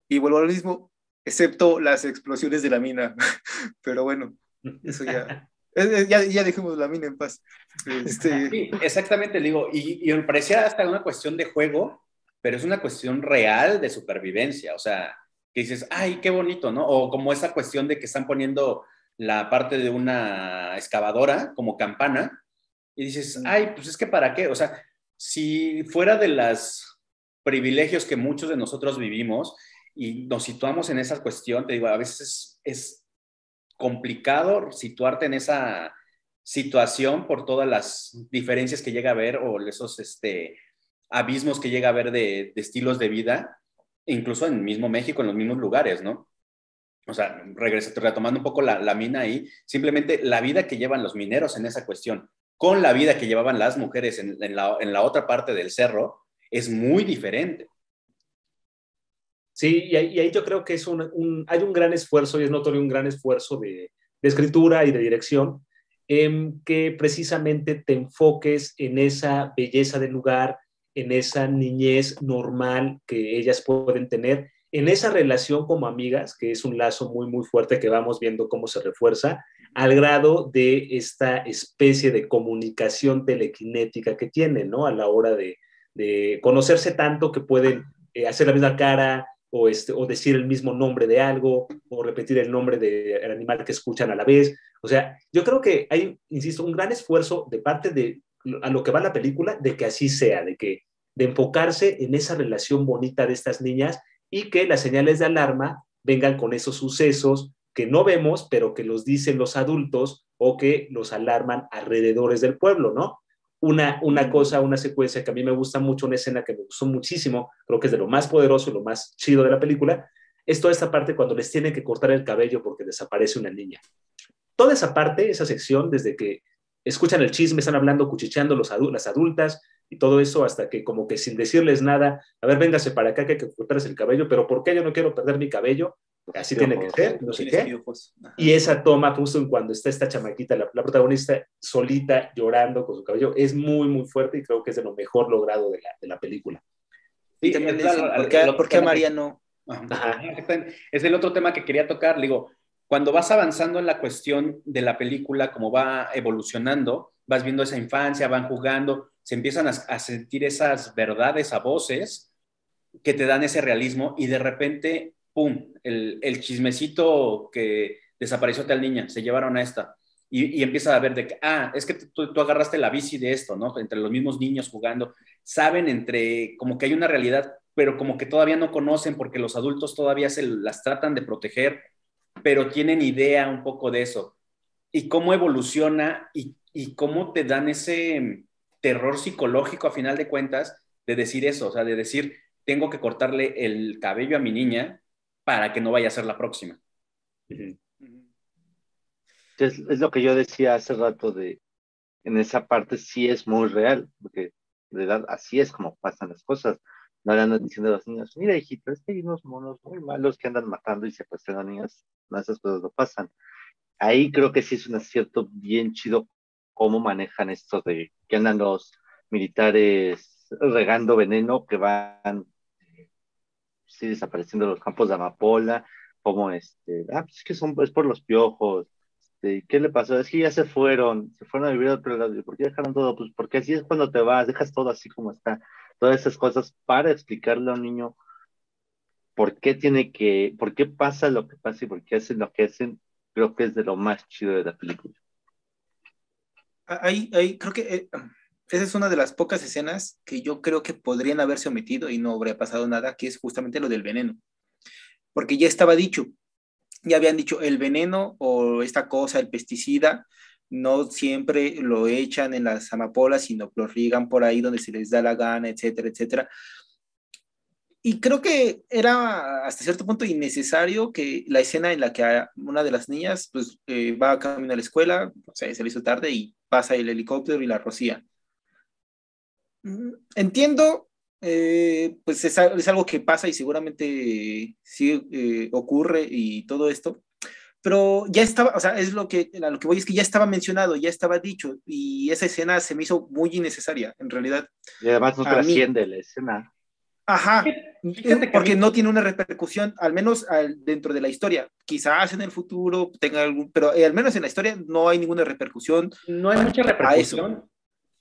y vuelvo al mismo, excepto las explosiones de la mina. Pero bueno, eso ya. Ya dejemos la mina en paz. Sí, exactamente, digo, y me parecía hasta una cuestión de juego, pero es una cuestión real de supervivencia, o sea, que dices, ay, qué bonito, ¿no? O como esa cuestión de que están poniendo la parte de una excavadora como campana, y dices, ay, pues es que para qué, o sea, si fuera de los privilegios que muchos de nosotros vivimos y nos situamos en esa cuestión, te digo, a veces es complicado situarte en esa situación por todas las diferencias que llega a haber o esos abismos que llega a haber de estilos de vida, incluso en el mismo México, en los mismos lugares, ¿no? o sea, retomando un poco la mina ahí, simplemente la vida que llevan los mineros en esa cuestión, con la vida que llevaban las mujeres en la otra parte del cerro, es muy diferente. Sí, y ahí yo creo que hay un gran esfuerzo, y es notorio un gran esfuerzo de escritura y de dirección, en que precisamente te enfoques en esa belleza del lugar, en esa niñez normal que ellas pueden tener, en esa relación como amigas, que es un lazo muy, muy fuerte que vamos viendo cómo se refuerza, al grado de esta especie de comunicación telequinética que tienen, ¿no? A la hora de conocerse tanto que pueden hacer la misma cara, o decir el mismo nombre de algo, o repetir el nombre del animal que escuchan a la vez. O sea, yo creo que hay, insisto, un gran esfuerzo de parte de a lo que va la película, de que así sea, de enfocarse en esa relación bonita de estas niñas y que las señales de alarma vengan con esos sucesos que no vemos, pero que los dicen los adultos o que los alarman alrededores del pueblo, ¿no? Una secuencia que a mí me gusta mucho, una escena que me gustó muchísimo, creo que es de lo más poderoso y lo más chido de la película, es toda esta parte cuando les tienen que cortar el cabello porque desaparece una niña. Toda esa parte, esa sección, desde que escuchan el chisme, están hablando, cuchicheando las adultas y todo eso, hasta que como que sin decirles nada, a ver, véngase para acá que hay que cortarles el cabello, pero ¿por qué yo no quiero perder mi cabello? Así tiene que ser, no sé qué. Y esa toma, justo en cuando está esta chamaquita, la protagonista, solita, llorando con su cabello, es muy, muy fuerte y creo que es de lo mejor logrado de la película. Y también dicen, ¿por qué a María no? Ajá. Es el otro tema que quería tocar. Digo, cuando vas avanzando en la cuestión de la película, como va evolucionando, vas viendo esa infancia, van jugando, se empiezan a sentir esas verdades a voces que te dan ese realismo y de repente, ¡pum!, el chismecito que desapareció tal niña, se llevaron a esta. Y empieza a ver de que, es que tú agarraste la bici de esto, ¿no? Entre los mismos niños jugando, saben como que hay una realidad, pero como que todavía no conocen porque los adultos todavía las tratan de proteger, pero tienen idea un poco de eso. Y cómo evoluciona y cómo te dan ese terror psicológico a final de cuentas de decir eso, o sea, de decir, tengo que cortarle el cabello a mi niña para que no vaya a ser la próxima. Uh-huh. Es lo que yo decía hace rato en esa parte sí es muy real, porque de verdad así es como pasan las cosas. No le andan diciendo a los niños, mira hijito, es que hay unos monos muy malos que andan matando y secuestrando a niñas, no, esas cosas no pasan. Ahí creo que sí es un acierto bien chido cómo manejan esto de que andan los militares regando veneno, que van sí desapareciendo los campos de amapola, como pues es que es por los piojos. ¿Qué le pasó? Es que ya se fueron a vivir a otro lado. ¿Por qué dejaron todo? Pues porque así es cuando te vas, dejas todo así como está. Todas esas cosas para explicarle a un niño por qué pasa lo que pasa y por qué hacen lo que hacen, creo que es de lo más chido de la película. Creo que esa es una de las pocas escenas que yo creo que podrían haberse omitido y no habría pasado nada, que es justamente lo del veneno. Porque ya estaba dicho, ya habían dicho, el veneno o esta cosa, el pesticida, no siempre lo echan en las amapolas, sino lo riegan por ahí donde se les da la gana, etcétera, etcétera. Y creo que era hasta cierto punto innecesario que la escena en la que una de las niñas pues, va camino a la escuela, o sea, se le hizo tarde y pasa el helicóptero y la rocía. Entiendo, pues es algo que pasa y seguramente sí ocurre y todo esto, pero ya estaba, o sea, lo que voy es que ya estaba mencionado, ya estaba dicho, y esa escena se me hizo muy innecesaria, en realidad. Y además no trasciende la escena. Ajá, porque no tiene una repercusión, al menos dentro de la historia. Quizás en el futuro tenga algún, pero al menos en la historia no hay ninguna repercusión. No hay mucha repercusión,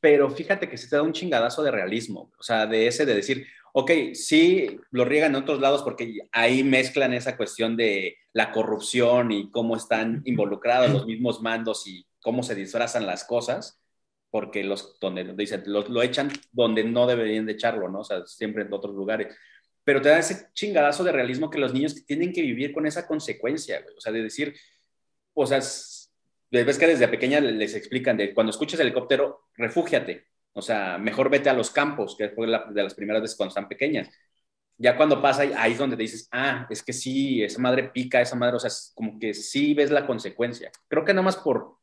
pero fíjate que se te da un chingadazo de realismo, o sea, de decir, ok, sí, lo riegan en otros lados porque ahí mezclan esa cuestión de la corrupción y cómo están involucrados los mismos mandos y cómo se disfrazan las cosas, porque lo echan donde no deberían de echarlo, ¿no? O sea, siempre en otros lugares. Pero te da ese chingadazo de realismo que los niños tienen que vivir con esa consecuencia, güey. O sea, de decir, o sea, ves que desde pequeña les explican de cuando escuches el helicóptero, refúgiate. O sea, mejor vete a los campos, que fue de las primeras veces cuando están pequeñas. Ya cuando pasa, ahí es donde te dices, es que sí, esa madre pica, esa madre, o sea, es como que sí ves la consecuencia. Creo que nada más por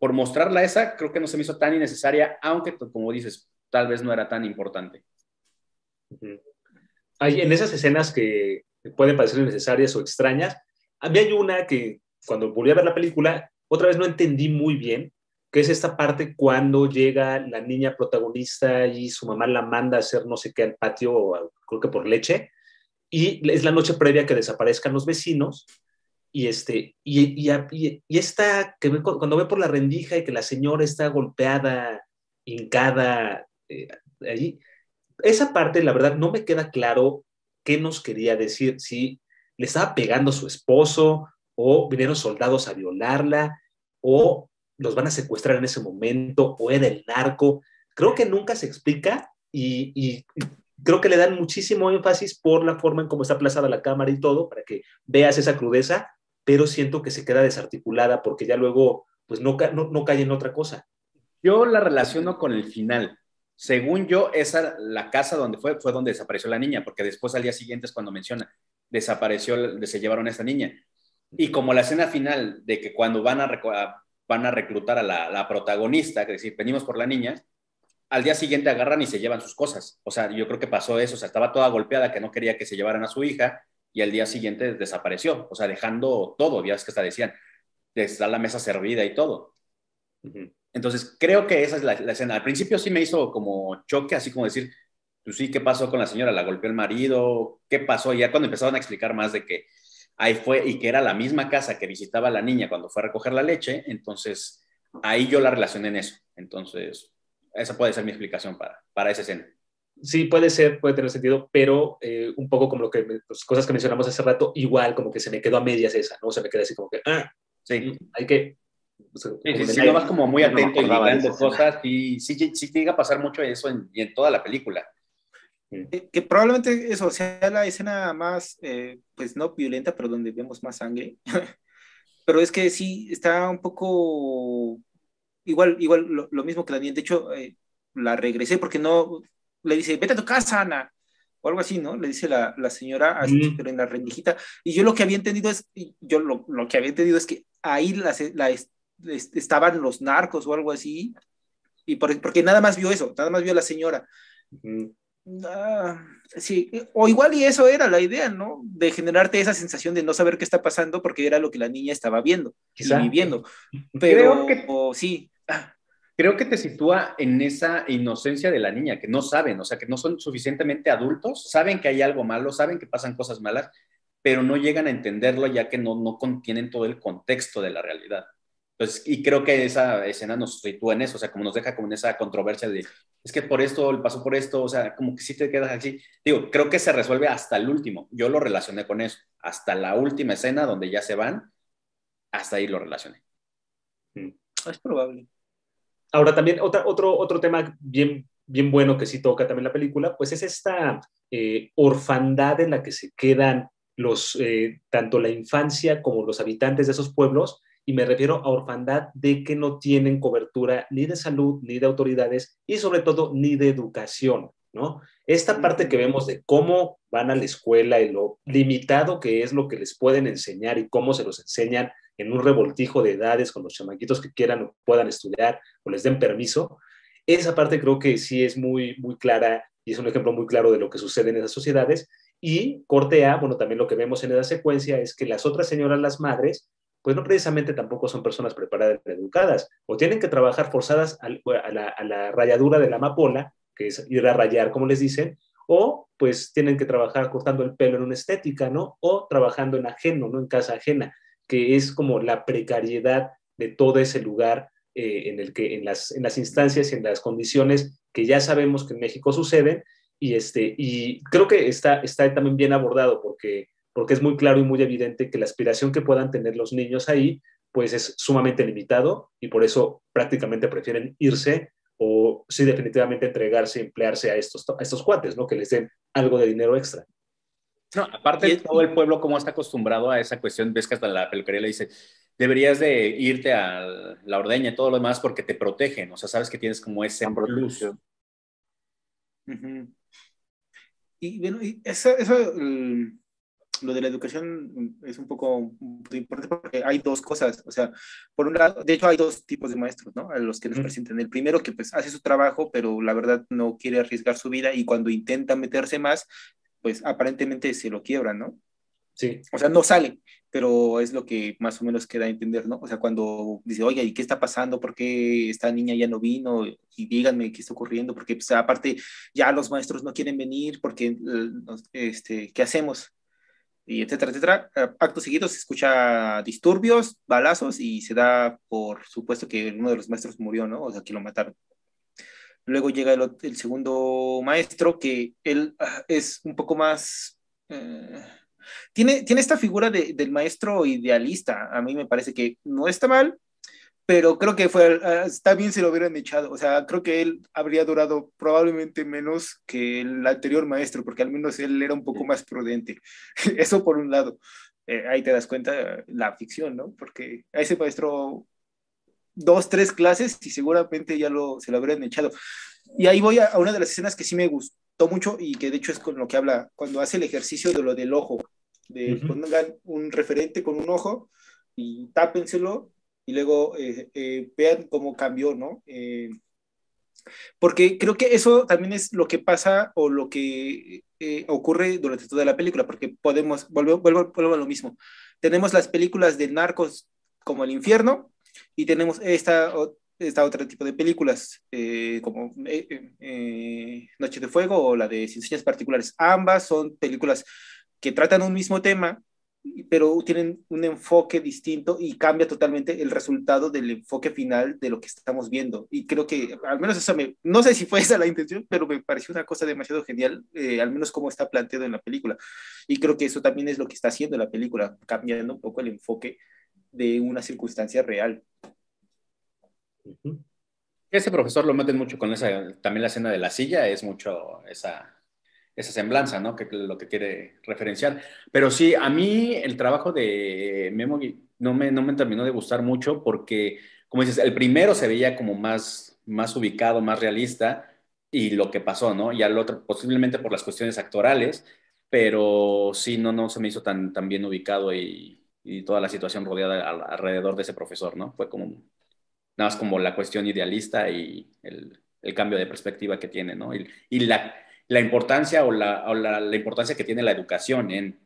mostrarla esa, creo que no se me hizo tan innecesaria, aunque como dices, tal vez no era tan importante. Hay en esas escenas que pueden parecer innecesarias o extrañas, a mí hay una que cuando volví a ver la película, otra vez no entendí muy bien, que es esta parte cuando llega la niña protagonista y su mamá la manda a hacer no sé qué al patio, creo que por leche, y es la noche previa a que desaparezcan los vecinos, y esta, cuando ve por la rendija y que la señora está golpeada, hincada, allí, esa parte, la verdad, no me queda claro qué nos quería decir, si le estaba pegando a su esposo, o vinieron soldados a violarla, o los van a secuestrar en ese momento, o era el narco. Creo que nunca se explica y creo que le dan muchísimo énfasis por la forma en cómo está aplazada la cámara y todo, para que veas esa crudeza, pero siento que se queda desarticulada porque ya luego pues no cae en otra cosa. Yo la relaciono con el final. Según yo, la casa donde fue donde desapareció la niña, porque después al día siguiente es cuando menciona, se llevaron a esta niña. Y como la escena final de que cuando van a reclutar a la protagonista, que decir, venimos por la niña, al día siguiente agarran y se llevan sus cosas. O sea, yo creo que pasó eso, o sea, estaba toda golpeada que no quería que se llevaran a su hija y al día siguiente desapareció, o sea, dejando todo, ya es que hasta decían, está la mesa servida y todo. Entonces, creo que esa es la escena. Al principio sí me hizo como choque, así como decir, pues sí, ¿qué pasó con la señora? ¿La golpeó el marido? ¿Qué pasó? Y ya cuando empezaron a explicar más de que ahí fue y que era la misma casa que visitaba la niña cuando fue a recoger la leche, entonces ahí yo la relacioné en eso. Entonces, esa puede ser mi explicación para esa escena. Sí, puede ser, puede tener sentido, pero un poco como pues, cosas que mencionamos hace rato, igual como que se me quedó a medias esa, ¿no? Se me queda así como que, sí. Hay que... Si no vas como muy atento y ligando cosas, sí te llega a pasar mucho eso en toda la película. Que probablemente eso sea la escena más, pues no violenta, pero donde vemos más sangre. Pero es que sí, está un poco igual lo mismo que Daniel. De hecho, la regresé porque no, le dice, vete a tu casa, Ana, o algo así, ¿no? Le dice la señora, pero en la rendijita. Y yo lo que había entendido lo que había entendido es que ahí estaban los narcos o algo así, y porque nada más vio eso, nada más vio a la señora. Sí, o igual y eso era la idea, ¿no? De generarte esa sensación de no saber qué está pasando porque era lo que la niña estaba viendo y viviendo. Pero sí. Creo que te sitúa en esa inocencia de la niña, que no saben, o sea, que no son suficientemente adultos, saben que hay algo malo, saben que pasan cosas malas, pero no llegan a entenderlo ya que no contienen todo el contexto de la realidad. Entonces, y creo que esa escena nos sitúa en eso, o sea, como nos deja como en esa controversia de, es que por esto, le pasó por esto, o sea, como que sí te quedas así. Digo, creo que se resuelve hasta el último, yo lo relacioné con eso, hasta la última escena donde ya se van, hasta ahí lo relacioné. Es probable. Ahora también otro tema bien bueno que sí toca también la película, pues es esta orfandad en la que se quedan tanto la infancia como los habitantes de esos pueblos, y me refiero a orfandad de que no tienen cobertura ni de salud, ni de autoridades, y sobre todo ni de educación, ¿no? Esta parte que vemos de cómo van a la escuela y lo limitado que es lo que les pueden enseñar y cómo se los enseñan en un revoltijo de edades con los chamaquitos que quieran o puedan estudiar o les den permiso, esa parte creo que sí es muy clara y es un ejemplo muy claro de lo que sucede en esas sociedades. Y corte A, bueno, también lo que vemos en esa secuencia es que las otras señoras, las madres, pues no precisamente tampoco son personas preparadas y educadas, o tienen que trabajar forzadas a la ralladura de la amapola, que es ir a rayar, como les dicen, o pues tienen que trabajar cortando el pelo en una estética, ¿no? O trabajando en ajeno, ¿no? En casa ajena, que es como la precariedad de todo ese lugar en el que en las instancias y en las condiciones que ya sabemos que en México suceden, y creo que está también bien abordado porque es muy claro y muy evidente que la aspiración que puedan tener los niños ahí pues es sumamente limitado, y por eso prácticamente prefieren irse o sí definitivamente entregarse, emplearse a estos cuates, ¿no? Que les den algo de dinero extra. No, aparte todo el pueblo como está acostumbrado a esa cuestión, ves que hasta la peluquería le dice, deberías de irte a la ordeña y todo lo demás porque te protegen, o sea, sabes que tienes como ese plus. Uh-huh. Y bueno, lo de la educación es un poco importante porque hay dos cosas, o sea, por un lado, de hecho hay dos tipos de maestros, ¿no? A los que nos presentan. El primero que pues hace su trabajo, pero la verdad no quiere arriesgar su vida y cuando intenta meterse más, pues aparentemente se lo quiebran, ¿no? Sí. O sea, no sale, pero es lo que más o menos queda a entender, ¿no? O sea, cuando dice, oye, ¿y qué está pasando? ¿Por qué esta niña ya no vino? Y díganme qué está ocurriendo, porque pues, aparte ya los maestros no quieren venir, porque, ¿qué hacemos? Y etcétera, etcétera. Acto seguido se escucha disturbios, balazos y se da por supuesto que uno de los maestros murió, ¿no? O sea, que lo mataron. Luego llega el segundo maestro, que él es un poco más... tiene esta figura del maestro idealista. A mí me parece que no está mal, pero creo que está bien si lo hubieran echado. O sea, creo que él habría durado probablemente menos que el anterior maestro, porque al menos él era un poco más prudente. Eso por un lado. Ahí te das cuenta la ficción, ¿no? Porque a ese maestro dos, tres clases y seguramente se lo habrían echado. Y ahí voy a una de las escenas que sí me gustó mucho y que de hecho es con lo que habla cuando hace el ejercicio de lo del ojo, de pongan un referente con un ojo y tápenselo y luego vean cómo cambió, ¿no? Porque creo que eso también es lo que pasa o lo que ocurre durante toda la película, porque vuelvo a lo mismo. Tenemos las películas de narcos como El Infierno y tenemos esta otro tipo de películas como Noche de Fuego o la de Sin Señas Particulares. Ambas son películas que tratan un mismo tema, pero tienen un enfoque distinto y cambia totalmente el resultado del enfoque final de lo que estamos viendo. Y creo que, al menos eso no sé si fue esa la intención, pero me pareció una cosa demasiado genial, al menos como está planteado en la película. Y creo que eso también es lo que está haciendo la película, cambiando un poco el enfoque de una circunstancia real. Ese profesor lo meten mucho con también la escena de la silla, es mucho esa semblanza, ¿no? Que lo que quiere referenciar. Pero sí, a mí el trabajo de Memo no me terminó de gustar mucho porque, como dices, el primero se veía como más ubicado, más realista, y lo que pasó, ¿no? Y al otro, posiblemente por las cuestiones actorales, pero sí, no se me hizo tan bien ubicado y toda la situación rodeada alrededor de ese profesor, ¿no? Fue como nada más como la cuestión idealista y el cambio de perspectiva que tiene, ¿no? Y la importancia la importancia que tiene la educación en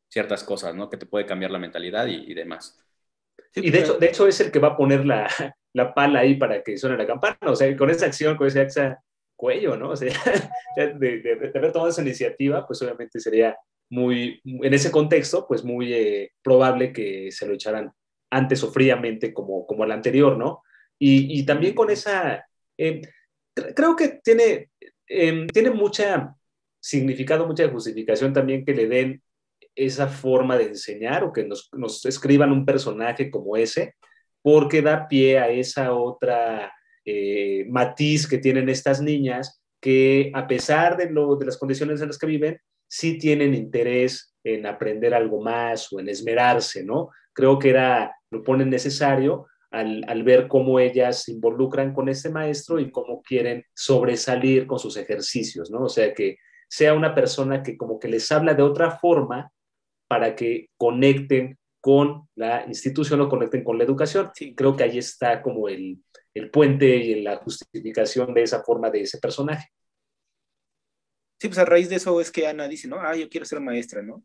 ciertas cosas, ¿no? Que te puede cambiar la mentalidad y demás. Y de hecho es el que va a poner la pala ahí para que suene la campana, o sea, con esa acción, con ese cuello, ¿no? O sea, de haber tomado esa iniciativa, pues obviamente sería en ese contexto, pues muy probable que se lo echaran antes o fríamente como el anterior, ¿no? Y también con esa, creo que tiene mucha significado, mucha justificación también que le den esa forma de enseñar o que nos escriban un personaje como ese, porque da pie a esa otra matiz que tienen estas niñas que a pesar de las condiciones en las que viven, sí tienen interés en aprender algo más o en esmerarse, ¿no? Creo que lo ponen necesario al ver cómo ellas se involucran con este maestro y cómo quieren sobresalir con sus ejercicios, ¿no? O sea, que sea una persona que como que les habla de otra forma para que conecten con la institución o conecten con la educación. Sí, creo que ahí está como el puente y la justificación de esa forma de ese personaje. Sí, pues a raíz de eso es que Ana dice, ¿no? Yo quiero ser maestra, ¿no?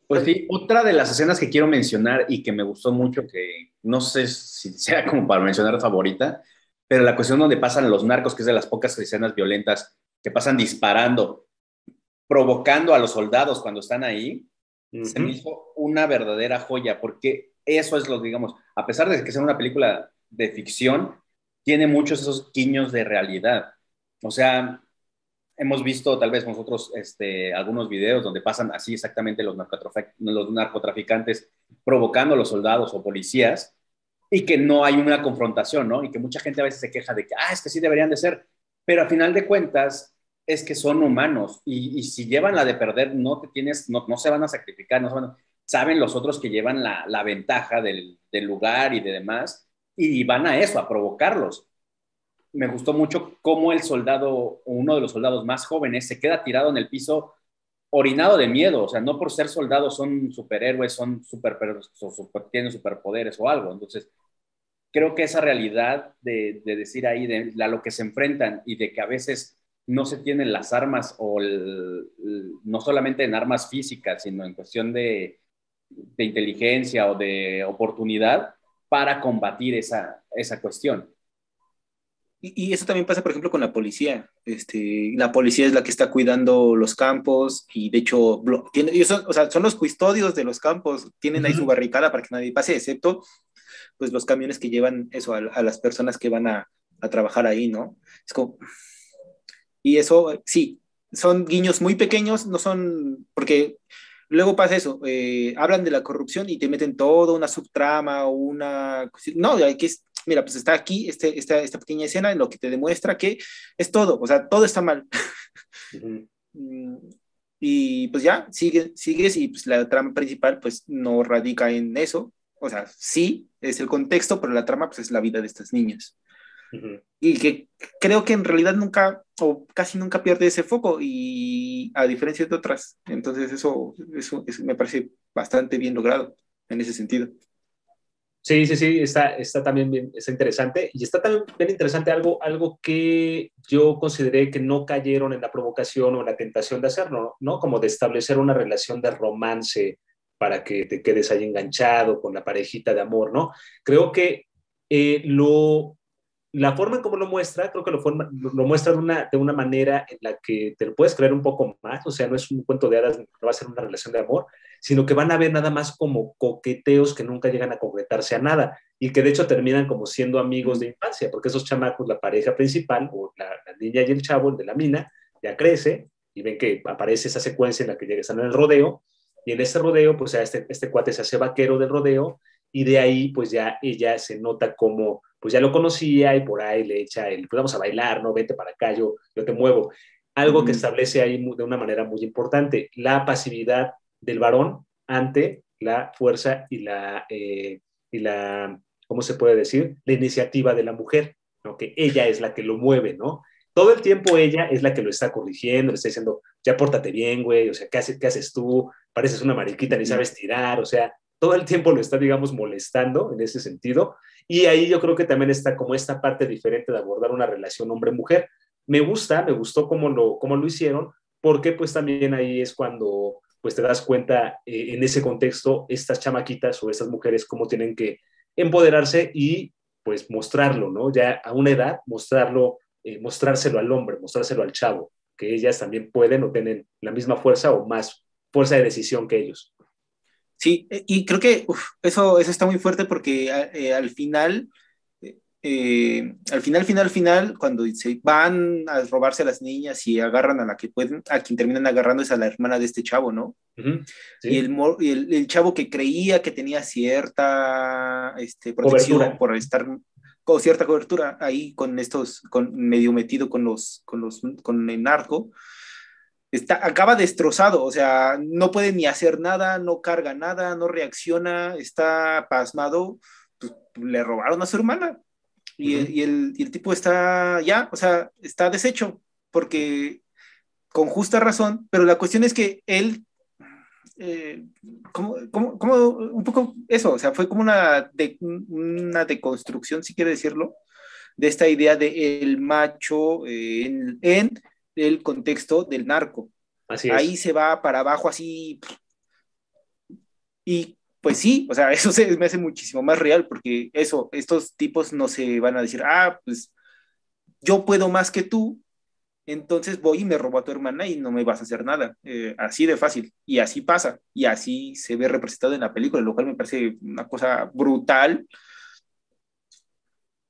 Pues sí, otra de las escenas que quiero mencionar y que me gustó mucho, que no sé si sea como para mencionar favorita, pero la cuestión donde pasan los narcos, que es de las pocas escenas violentas que pasan disparando, provocando a los soldados cuando están ahí, se me hizo una verdadera joya, porque eso es digamos, a pesar de que sea una película de ficción, tiene muchos esos guiños de realidad. O sea, hemos visto tal vez nosotros algunos videos donde pasan así exactamente los narcotraficantes provocando a los soldados o policías y que no hay una confrontación, ¿no? Y que mucha gente a veces se queja de que, es que sí deberían de ser, pero a final de cuentas es que son humanos y si llevan la de perder, no se van a sacrificar, saben los otros que llevan la ventaja del lugar y de demás y van a eso, a provocarlos. me gustó mucho cómo el soldado, uno de los soldados más jóvenes, se queda tirado en el piso orinado de miedo. O sea, no por ser soldados son superhéroes, tienen superpoderes o algo. Entonces, creo que esa realidad de decir ahí, a lo que se enfrentan y de que a veces no se tienen las armas no solamente en armas físicas, sino en cuestión de inteligencia o de oportunidad para combatir esa cuestión. Y eso también pasa, por ejemplo, con la policía. La policía es la que está cuidando los campos y de hecho ellos son, o sea, son los custodios de los campos, tienen ahí su barricada para que nadie pase, excepto pues los camiones que llevan eso a las personas que van a trabajar ahí, ¿no? Es como, y eso, sí, son guiños muy pequeños, no son, porque luego pasa eso, hablan de la corrupción y te meten toda una subtrama o una... No, hay que, mira, pues está aquí esta pequeña escena en lo que te demuestra que es todo, o sea, todo está mal. Uh-huh. Y pues ya, sigues y pues la trama principal pues no radica en eso, o sea, sí, es el contexto, pero la trama pues es la vida de estas niñas. Uh-huh. Y que creo que en realidad nunca o casi nunca pierde ese foco y a diferencia de otras, entonces eso me parece bastante bien logrado en ese sentido. Sí, sí, sí, está también bien, está interesante. Y está también bien interesante algo que yo consideré que no cayeron en la provocación o en la tentación de hacerlo, ¿no? Como de establecer una relación de romance para que te quedes ahí enganchado con la parejita de amor, ¿no? Creo que la forma en cómo lo muestra, creo que lo muestra de una manera en la que te lo puedes creer un poco más, o sea, no es un cuento de hadas, no va a ser una relación de amor, sino que van a ver nada más como coqueteos que nunca llegan a concretarse a nada y que de hecho terminan como siendo amigos de infancia, porque esos chamacos, la pareja principal, o la niña y el chavo, el de la mina, ya crece y ven que aparece esa secuencia en la que están en el rodeo y en ese rodeo, pues ya este cuate se hace vaquero del rodeo y de ahí pues ya ella se nota como pues ya lo conocía y por ahí le echa pues vamos a bailar, ¿no? Vente para acá, yo te muevo. Algo que establece ahí de una manera muy importante, la pasividad del varón ante la fuerza y la, ¿cómo se puede decir? La iniciativa de la mujer, ¿no? Que ella es la que lo mueve, ¿no? Todo el tiempo ella es la que lo está corrigiendo, le está diciendo, ya pórtate bien, güey, o sea, ¿qué haces tú? Pareces una mariquita, ni sabes tirar, o sea, todo el tiempo lo está, digamos, molestando en ese sentido. Y ahí yo creo que también está como esta parte diferente de abordar una relación hombre-mujer. Me gustó cómo lo hicieron, porque pues también ahí es cuando pues te das cuenta en ese contexto, estas chamaquitas o estas mujeres cómo tienen que empoderarse y pues mostrarlo, ¿no? Ya a una edad, mostrárselo al hombre, mostrárselo al chavo, que ellas también pueden o tienen la misma fuerza o más fuerza de decisión que ellos. Sí, y creo que eso está muy fuerte porque al final, cuando se van a robarse a las niñas y agarran a la que pueden, a quien terminan agarrando es a la hermana de este chavo, ¿no? Uh-huh. Y ¿Sí? el chavo que creía que tenía cierta protección Cobertura. por estar con cierta cobertura ahí medio metido con el narco, acaba destrozado, o sea, no puede ni hacer nada, no carga nada, no reacciona, está pasmado, pues, le robaron a su hermana Uh-huh. y el tipo está ya, o sea, está deshecho, porque con justa razón, pero la cuestión es que él, eh, un poco eso, o sea, fue como una deconstrucción, si quiere decirlo, de esta idea de el macho en el contexto del narco. Así Ahí es. se va para abajo así y pues sí, o sea, eso me hace muchísimo más real porque estos tipos no se van a decir, pues yo puedo más que tú, entonces voy y me robo a tu hermana y no me vas a hacer nada. Así de fácil. Y así pasa. Y así se ve representado en la película, lo cual me parece una cosa brutal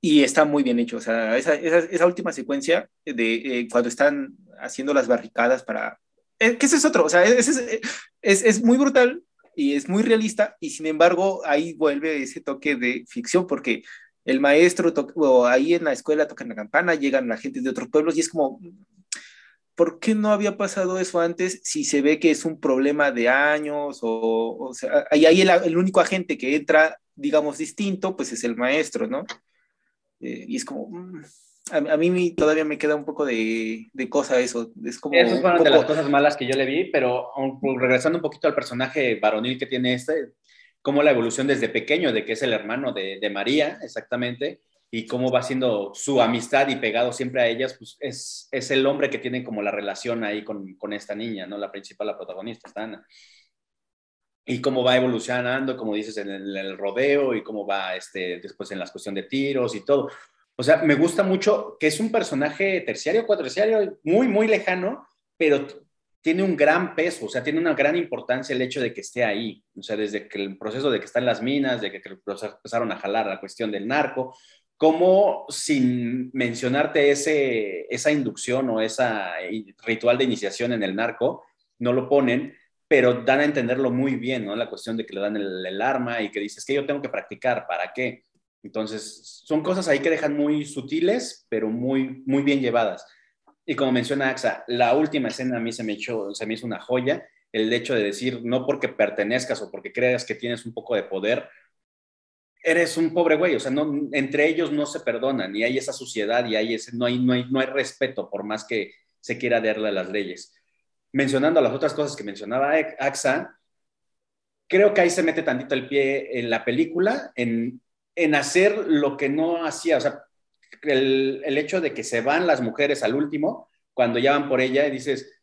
y está muy bien hecho. O sea, esa última secuencia de cuando están haciendo las barricadas para... que ese es otro, o sea, es muy brutal y es muy realista y sin embargo ahí vuelve ese toque de ficción porque el maestro o ahí en la escuela tocan la campana, llegan la gente de otros pueblos y es como, ¿por qué no había pasado eso antes si se ve que es un problema de años? O sea, ahí el único agente que entra, digamos, distinto, pues es el maestro, ¿no? Y es como, a mí todavía me queda un poco de cosa eso. Es como Esas un fueron de las poco... cosas malas que yo le vi, pero regresando un poquito al personaje varonil que tiene cómo la evolución desde pequeño, de que es el hermano de María, exactamente, y cómo va siendo su amistad y pegado siempre a ellas, pues es el hombre que tiene como la relación ahí con esta niña, ¿no? La principal, la protagonista, está Ana. Y cómo va evolucionando, como dices, en el rodeo y cómo va después en la cuestión de tiros y todo. O sea, me gusta mucho que es un personaje terciario, cuaterciario, muy, muy lejano, pero tiene un gran peso, o sea, tiene una gran importancia el hecho de que esté ahí. O sea, desde que el proceso de que está en las minas, de que empezaron a jalar la cuestión del narco, como sin mencionarte esa inducción o ese ritual de iniciación en el narco, no lo ponen, pero dan a entenderlo muy bien, ¿no? La cuestión de que le dan el arma y que dices que yo tengo que practicar, ¿para qué? Entonces, son cosas ahí que dejan muy sutiles, pero muy, muy bien llevadas. Y como menciona Axa, la última escena a mí se me hizo una joya, el hecho de decir, no porque pertenezcas o porque creas que tienes un poco de poder, eres un pobre güey, o sea, no, entre ellos no se perdonan y hay esa suciedad y no hay respeto por más que se quiera darle a las leyes. Mencionando las otras cosas que mencionaba Axa, creo que ahí se mete tantito el pie en la película, en hacer lo que no hacía, o sea, el hecho de que se van las mujeres al último, cuando ya van por ella, y dices,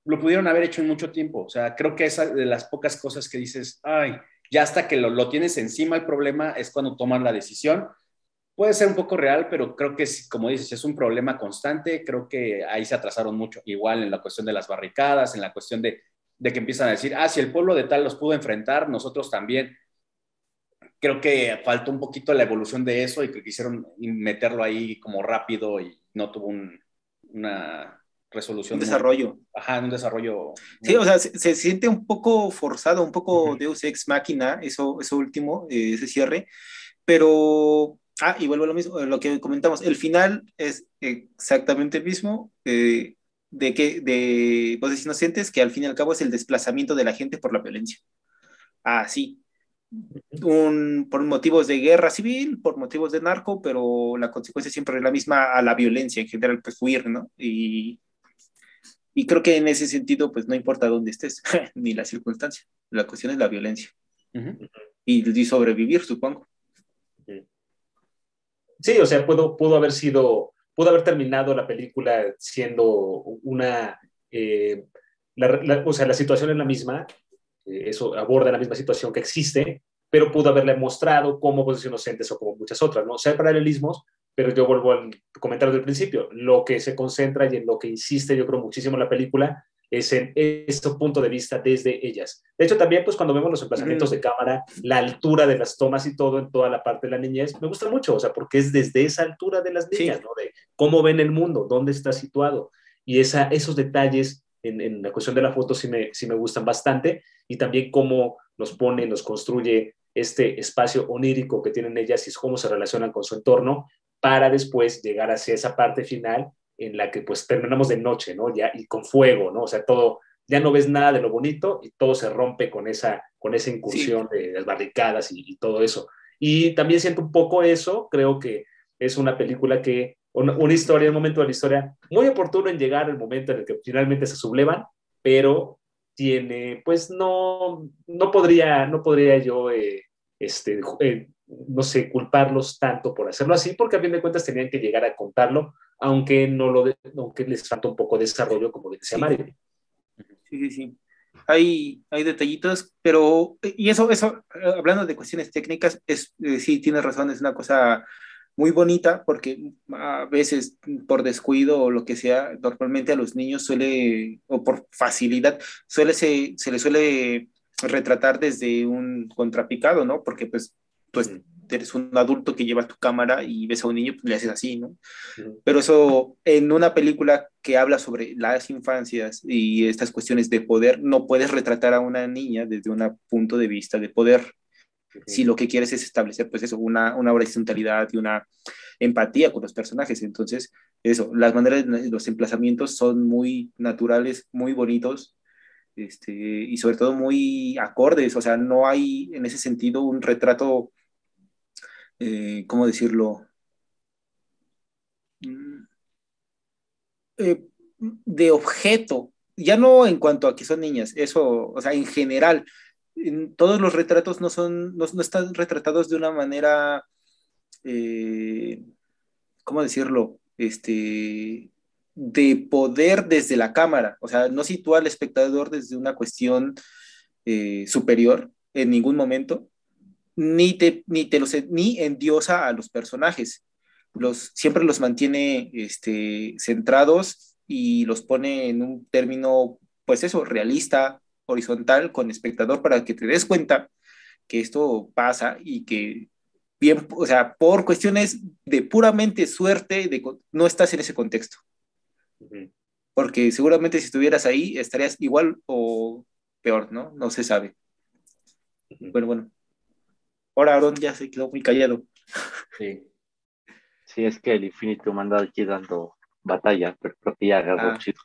lo pudieron haber hecho en mucho tiempo, o sea, creo que esa de las pocas cosas que dices, ay, ya hasta que lo tienes encima el problema es cuando toman la decisión. Puede ser un poco real, pero creo que, como dices, es un problema constante. Creo que ahí se atrasaron mucho. Igual en la cuestión de las barricadas, en la cuestión de que empiezan a decir, si el pueblo de tal los pudo enfrentar, nosotros también. Creo que faltó un poquito la evolución de eso y que quisieron meterlo ahí como rápido y no tuvo una Un resolución desarrollo. un desarrollo Sí, muy... o sea, se siente un poco forzado, un poco Uh-huh. Deus Ex Machina, eso último, ese cierre, pero, y vuelvo a lo mismo, lo que comentamos, el final es exactamente el mismo, de voces inocentes, que al fin y al cabo es el desplazamiento de la gente por la violencia. Sí, por motivos de guerra civil, por motivos de narco, pero la consecuencia siempre es la misma a la violencia en general, pues huir, ¿no? Y creo que en ese sentido, pues no importa dónde estés, ni la circunstancia. La cuestión es la violencia. Uh-huh. Y sobrevivir, supongo. Sí, o sea, pudo haber terminado la película siendo o sea, la situación es la misma, eso aborda la misma situación que existe, pero pudo haberle mostrado como Voces Inocentes o como muchas otras, ¿no? O sea, hay paralelismos, pero yo vuelvo al comentario del principio, lo que se concentra y en lo que insiste, yo creo, muchísimo la película, es en este punto de vista desde ellas. De hecho, también, pues, cuando vemos los emplazamientos de cámara, la altura de las tomas y todo en toda la parte de la niñez, me gusta mucho, o sea, porque es desde esa altura de las niñas, Sí. ¿no? De cómo ven el mundo, dónde está situado. Y esos detalles en la cuestión de la foto sí me gustan bastante, y también cómo nos construye este espacio onírico que tienen ellas y cómo se relacionan con su entorno para después llegar hacia esa parte final en la que pues terminamos de noche, ¿no? Ya, y con fuego, ¿no? O sea, todo, ya no ves nada de lo bonito y todo se rompe con esa Sí. incursión de las barricadas y todo eso. Y también siento un poco eso, creo que es una película una historia, un momento de la historia muy oportuno en llegar el momento en el que finalmente se sublevan, pero pues no podría yo, no sé, culparlos tanto por hacerlo así, porque a fin de cuentas tenían que llegar a contarlo, aunque les falta un poco de desarrollo, como decía Sí, Mario. sí, sí, sí. Hay detallitos, pero, y eso, hablando de cuestiones técnicas, sí, tienes razón, es una cosa muy bonita, porque a veces por descuido o lo que sea, normalmente a los niños o por facilidad, se les suele retratar desde un contrapicado, ¿no? Porque pues tú eres un adulto que lleva tu cámara y ves a un niño, pues le haces así, ¿no? Pero eso en una película que habla sobre las infancias y estas cuestiones de poder, no puedes retratar a una niña desde un punto de vista de poder. Si lo que quieres es establecer, pues eso, una horizontalidad y una empatía con los personajes. Entonces, eso, las maneras, los emplazamientos son muy naturales, muy bonitos, y sobre todo muy acordes. O sea, no hay en ese sentido un retrato, ¿cómo decirlo? eh, de objeto, ya no en cuanto a que son niñas, eso, o sea, en general, todos los retratos no están retratados de una manera, eh, ¿cómo decirlo? De poder desde la cámara, o sea, no sitúa al espectador desde una cuestión superior en ningún momento, ni endiosa a los personajes. Siempre los mantiene centrados y los pone en un término, pues eso, realista, horizontal, con espectador, para que te des cuenta que esto pasa y que bien, o sea, por cuestiones de puramente suerte, no estás en ese contexto. Ujú, Porque seguramente si estuvieras ahí estarías igual o peor, ¿no? No se sabe. ujú. Bueno, bueno. Ahora Aaron ya se quedó muy callado. Sí. Sí, es que el Infinity me anda aquí dando batalla, pero creo que ya agarró Ah, chido.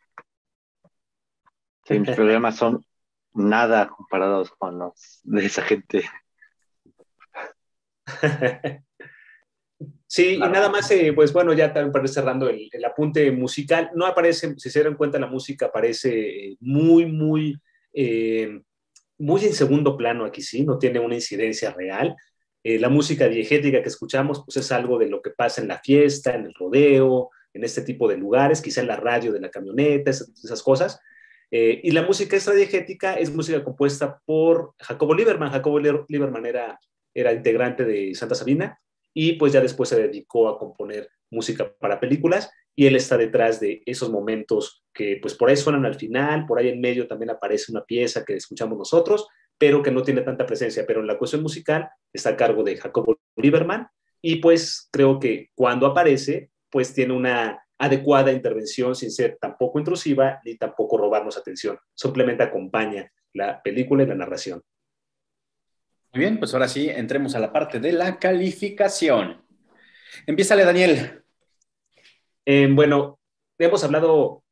Sí, mis problemas son nada comparados con los de esa gente. Sí, y nada Claro. más, pues bueno, ya también para ir cerrando el apunte musical, no aparece, si se dan cuenta, la música aparece eh, muy en segundo plano aquí, sí, no tiene una incidencia real. La música diegética que escuchamos, pues es algo de lo que pasa en la fiesta, en el rodeo, en este tipo de lugares, quizá en la radio de la camioneta, esas cosas. Y la música extradiegética es música compuesta por Jacobo Lieberman. Jacobo Lieberman era integrante de Santa Sabina y pues ya después se dedicó a componer música para películas y él está detrás de esos momentos que pues por ahí suenan al final, por ahí en medio también aparece una pieza que escuchamos nosotros, pero que no tiene tanta presencia, pero en la cuestión musical está a cargo de Jacobo Lieberman y pues creo que cuando aparece pues tiene una adecuada intervención sin ser tampoco intrusiva ni tampoco robarnos atención, simplemente acompaña la película y la narración. Muy bien, pues ahora sí, entremos a la parte de la calificación. Empiézale, Daniel. Bueno, hemos hablado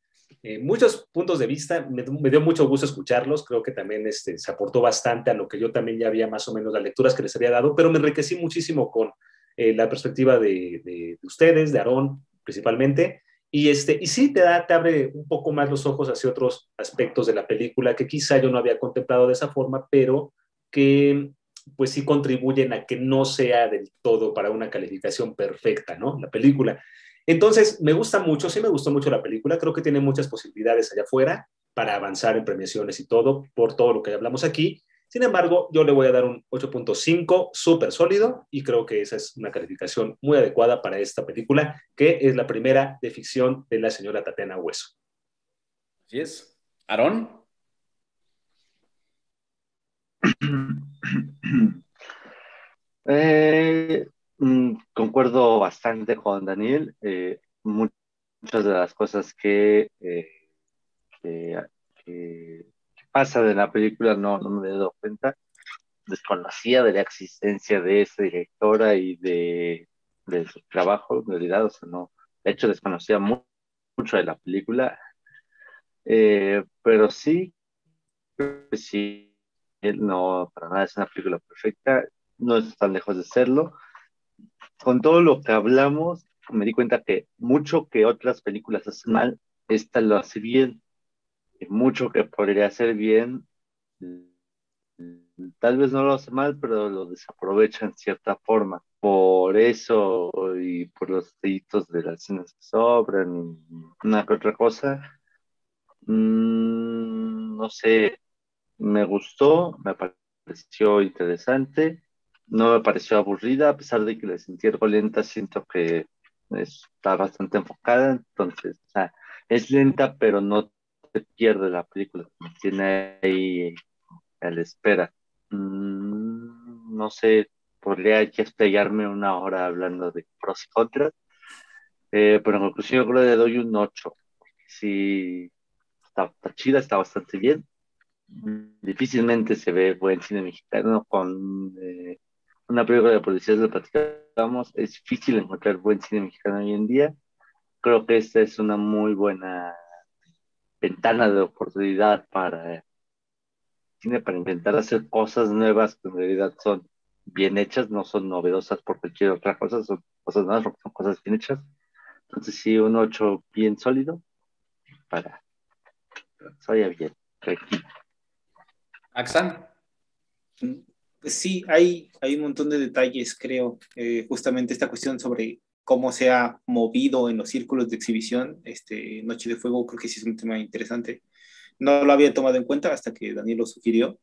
muchos puntos de vista, me dio mucho gusto escucharlos, creo que también se aportó bastante a lo que yo también ya había más o menos las lecturas que les había dado, pero me enriquecí muchísimo con la perspectiva de ustedes, de Aarón principalmente, y sí te abre un poco más los ojos hacia otros aspectos de la película que quizá yo no había contemplado de esa forma, pero que pues sí contribuyen a que no sea del todo para una calificación perfecta, ¿no? La película. Entonces, me gusta mucho, sí me gustó mucho la película, creo que tiene muchas posibilidades allá afuera para avanzar en premiaciones y todo, por todo lo que hablamos aquí. Sin embargo, yo le voy a dar un 8.5 súper sólido y creo que esa es una calificación muy adecuada para esta película, que es la primera de ficción de la señora Tatiana Hueso. Así es. Aarón. Eh, concuerdo bastante con Daniel. Muchas de las cosas que, que pasan en la película no me he dado cuenta. Desconocía de la existencia de esa directora y de su trabajo, en realidad, o sea, no, de hecho desconocía mucho de la película, pero sí, sí, no, para nada es una película perfecta, no es tan lejos de serlo. Con todo lo que hablamos, me di cuenta que mucho que otras películas hacen mal, esta lo hace bien, y mucho que podría hacer bien, tal vez no lo hace mal, pero lo desaprovecha en cierta forma. Por eso y por los detallitos de las escenas que sobran y una que otra cosa, no sé, me gustó, me pareció interesante, no me pareció aburrida, a pesar de que la sentí algo lenta, siento que está bastante enfocada, entonces, o sea, es lenta, pero no te pierde la película, me tiene ahí a la espera. No sé, podría ya explayarme una hora hablando de pros y contras, pero en conclusión yo creo que le doy un 8. Sí, está chida, está bastante bien. Difícilmente se ve buen cine mexicano con una película de policías, lo platicamos, es difícil encontrar buen cine mexicano hoy en día. Creo que esta es una muy buena ventana de oportunidad para cine, para intentar hacer cosas nuevas que en realidad son bien hechas, no son novedosas por cualquier otra cosa, son cosas nuevas porque son cosas bien hechas. Entonces sí, un 8 bien sólido. para que se vaya bien, tranquilo. Axan. Pues sí, hay un montón de detalles, creo. Justamente esta cuestión sobre cómo se ha movido en los círculos de exhibición, Noche de Fuego, creo que sí es un tema interesante. No lo había tomado en cuenta hasta que Daniel lo sugirió,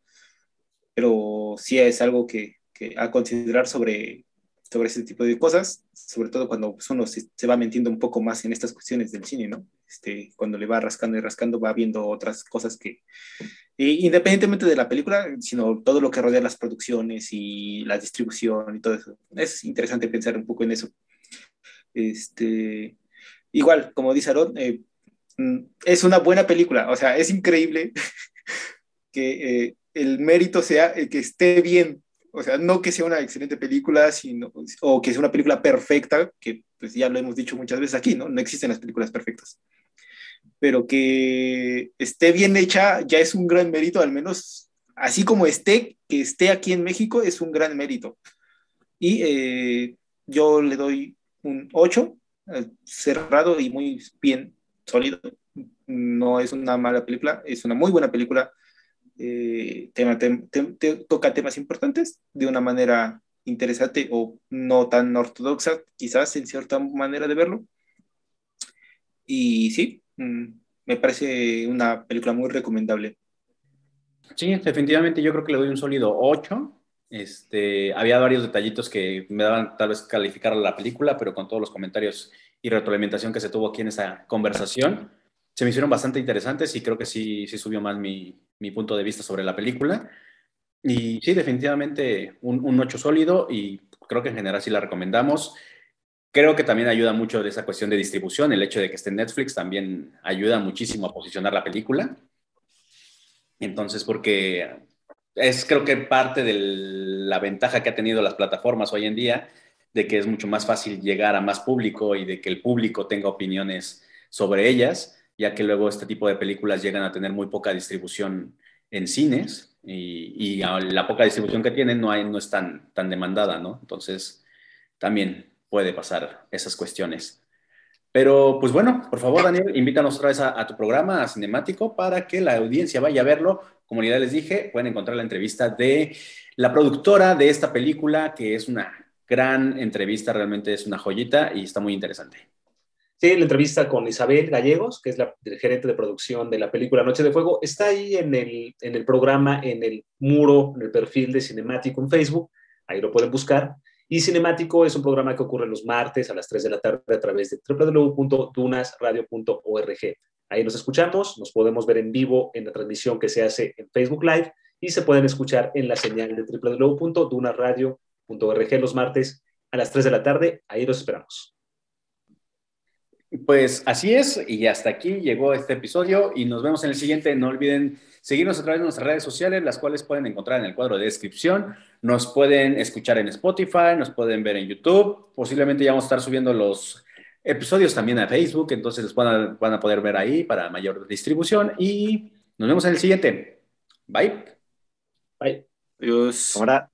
pero sí es algo que a considerar sobre ese tipo de cosas, sobre todo cuando pues, uno se va metiendo un poco más en estas cuestiones del cine, ¿no? Cuando le va rascando y rascando, va viendo otras cosas que, independientemente de la película, sino todo lo que rodea las producciones y la distribución y todo eso. Es interesante pensar un poco en eso. Igual, como dice Aaron, es una buena película, o sea, es increíble que el mérito sea el que esté bien, o sea, no que sea una excelente película, sino, o que sea una película perfecta, que pues ya lo hemos dicho muchas veces aquí, ¿no? No existen las películas perfectas, pero que esté bien hecha ya es un gran mérito, al menos así como que esté aquí en México es un gran mérito. Y yo le doy un 8 cerrado y muy bien, sólido. No es una mala película, es una muy buena película. Toca temas importantes de una manera interesante o no tan ortodoxa, quizás en cierta manera de verlo. Y sí, me parece una película muy recomendable. Sí, definitivamente yo creo que le doy un sólido 8. Había varios detallitos que me daban tal vez calificar a la película, pero con todos los comentarios y retroalimentación que se tuvo aquí en esa conversación, se me hicieron bastante interesantes y creo que sí subió más mi punto de vista sobre la película. Y sí, definitivamente un 8 sólido y creo que en general sí la recomendamos. Creo que también ayuda mucho de esa cuestión de distribución, el hecho de que esté en Netflix también ayuda muchísimo a posicionar la película. Entonces, porque es creo que parte de la ventaja que ha tenido las plataformas hoy en día, de que es mucho más fácil llegar a más público y de que el público tenga opiniones sobre ellas, ya que luego este tipo de películas llegan a tener muy poca distribución en cines y la poca distribución que tienen no es tan demandada, ¿no? Entonces, también puede pasar esas cuestiones. Pero, pues bueno, por favor, Daniel, invítanos otra vez a tu programa, a Cinemático, para que la audiencia vaya a verlo. Como ya les dije, pueden encontrar la entrevista de la productora de esta película, que es una gran entrevista, realmente es una joyita y está muy interesante. Sí, la entrevista con Isabel Gallegos, que es la gerente de producción de la película Noche de Fuego, está ahí en el programa, en el muro, en el perfil de Cinemático en Facebook, ahí lo pueden buscar. Y Cinemático es un programa que ocurre los martes a las 3 de la tarde a través de www.dunasradio.org. Ahí nos escuchamos, nos podemos ver en vivo en la transmisión que se hace en Facebook Live y se pueden escuchar en la señal de www.dunasradio.org los martes a las 3 de la tarde. Ahí los esperamos. Pues así es, y hasta aquí llegó este episodio y nos vemos en el siguiente. No olviden seguirnos a través de nuestras redes sociales, las cuales pueden encontrar en el cuadro de descripción. Nos pueden escuchar en Spotify, nos pueden ver en YouTube. Posiblemente ya vamos a estar subiendo los episodios también a Facebook, entonces los van a poder ver ahí para mayor distribución y nos vemos en el siguiente. Bye. Bye. Adiós. Ahora.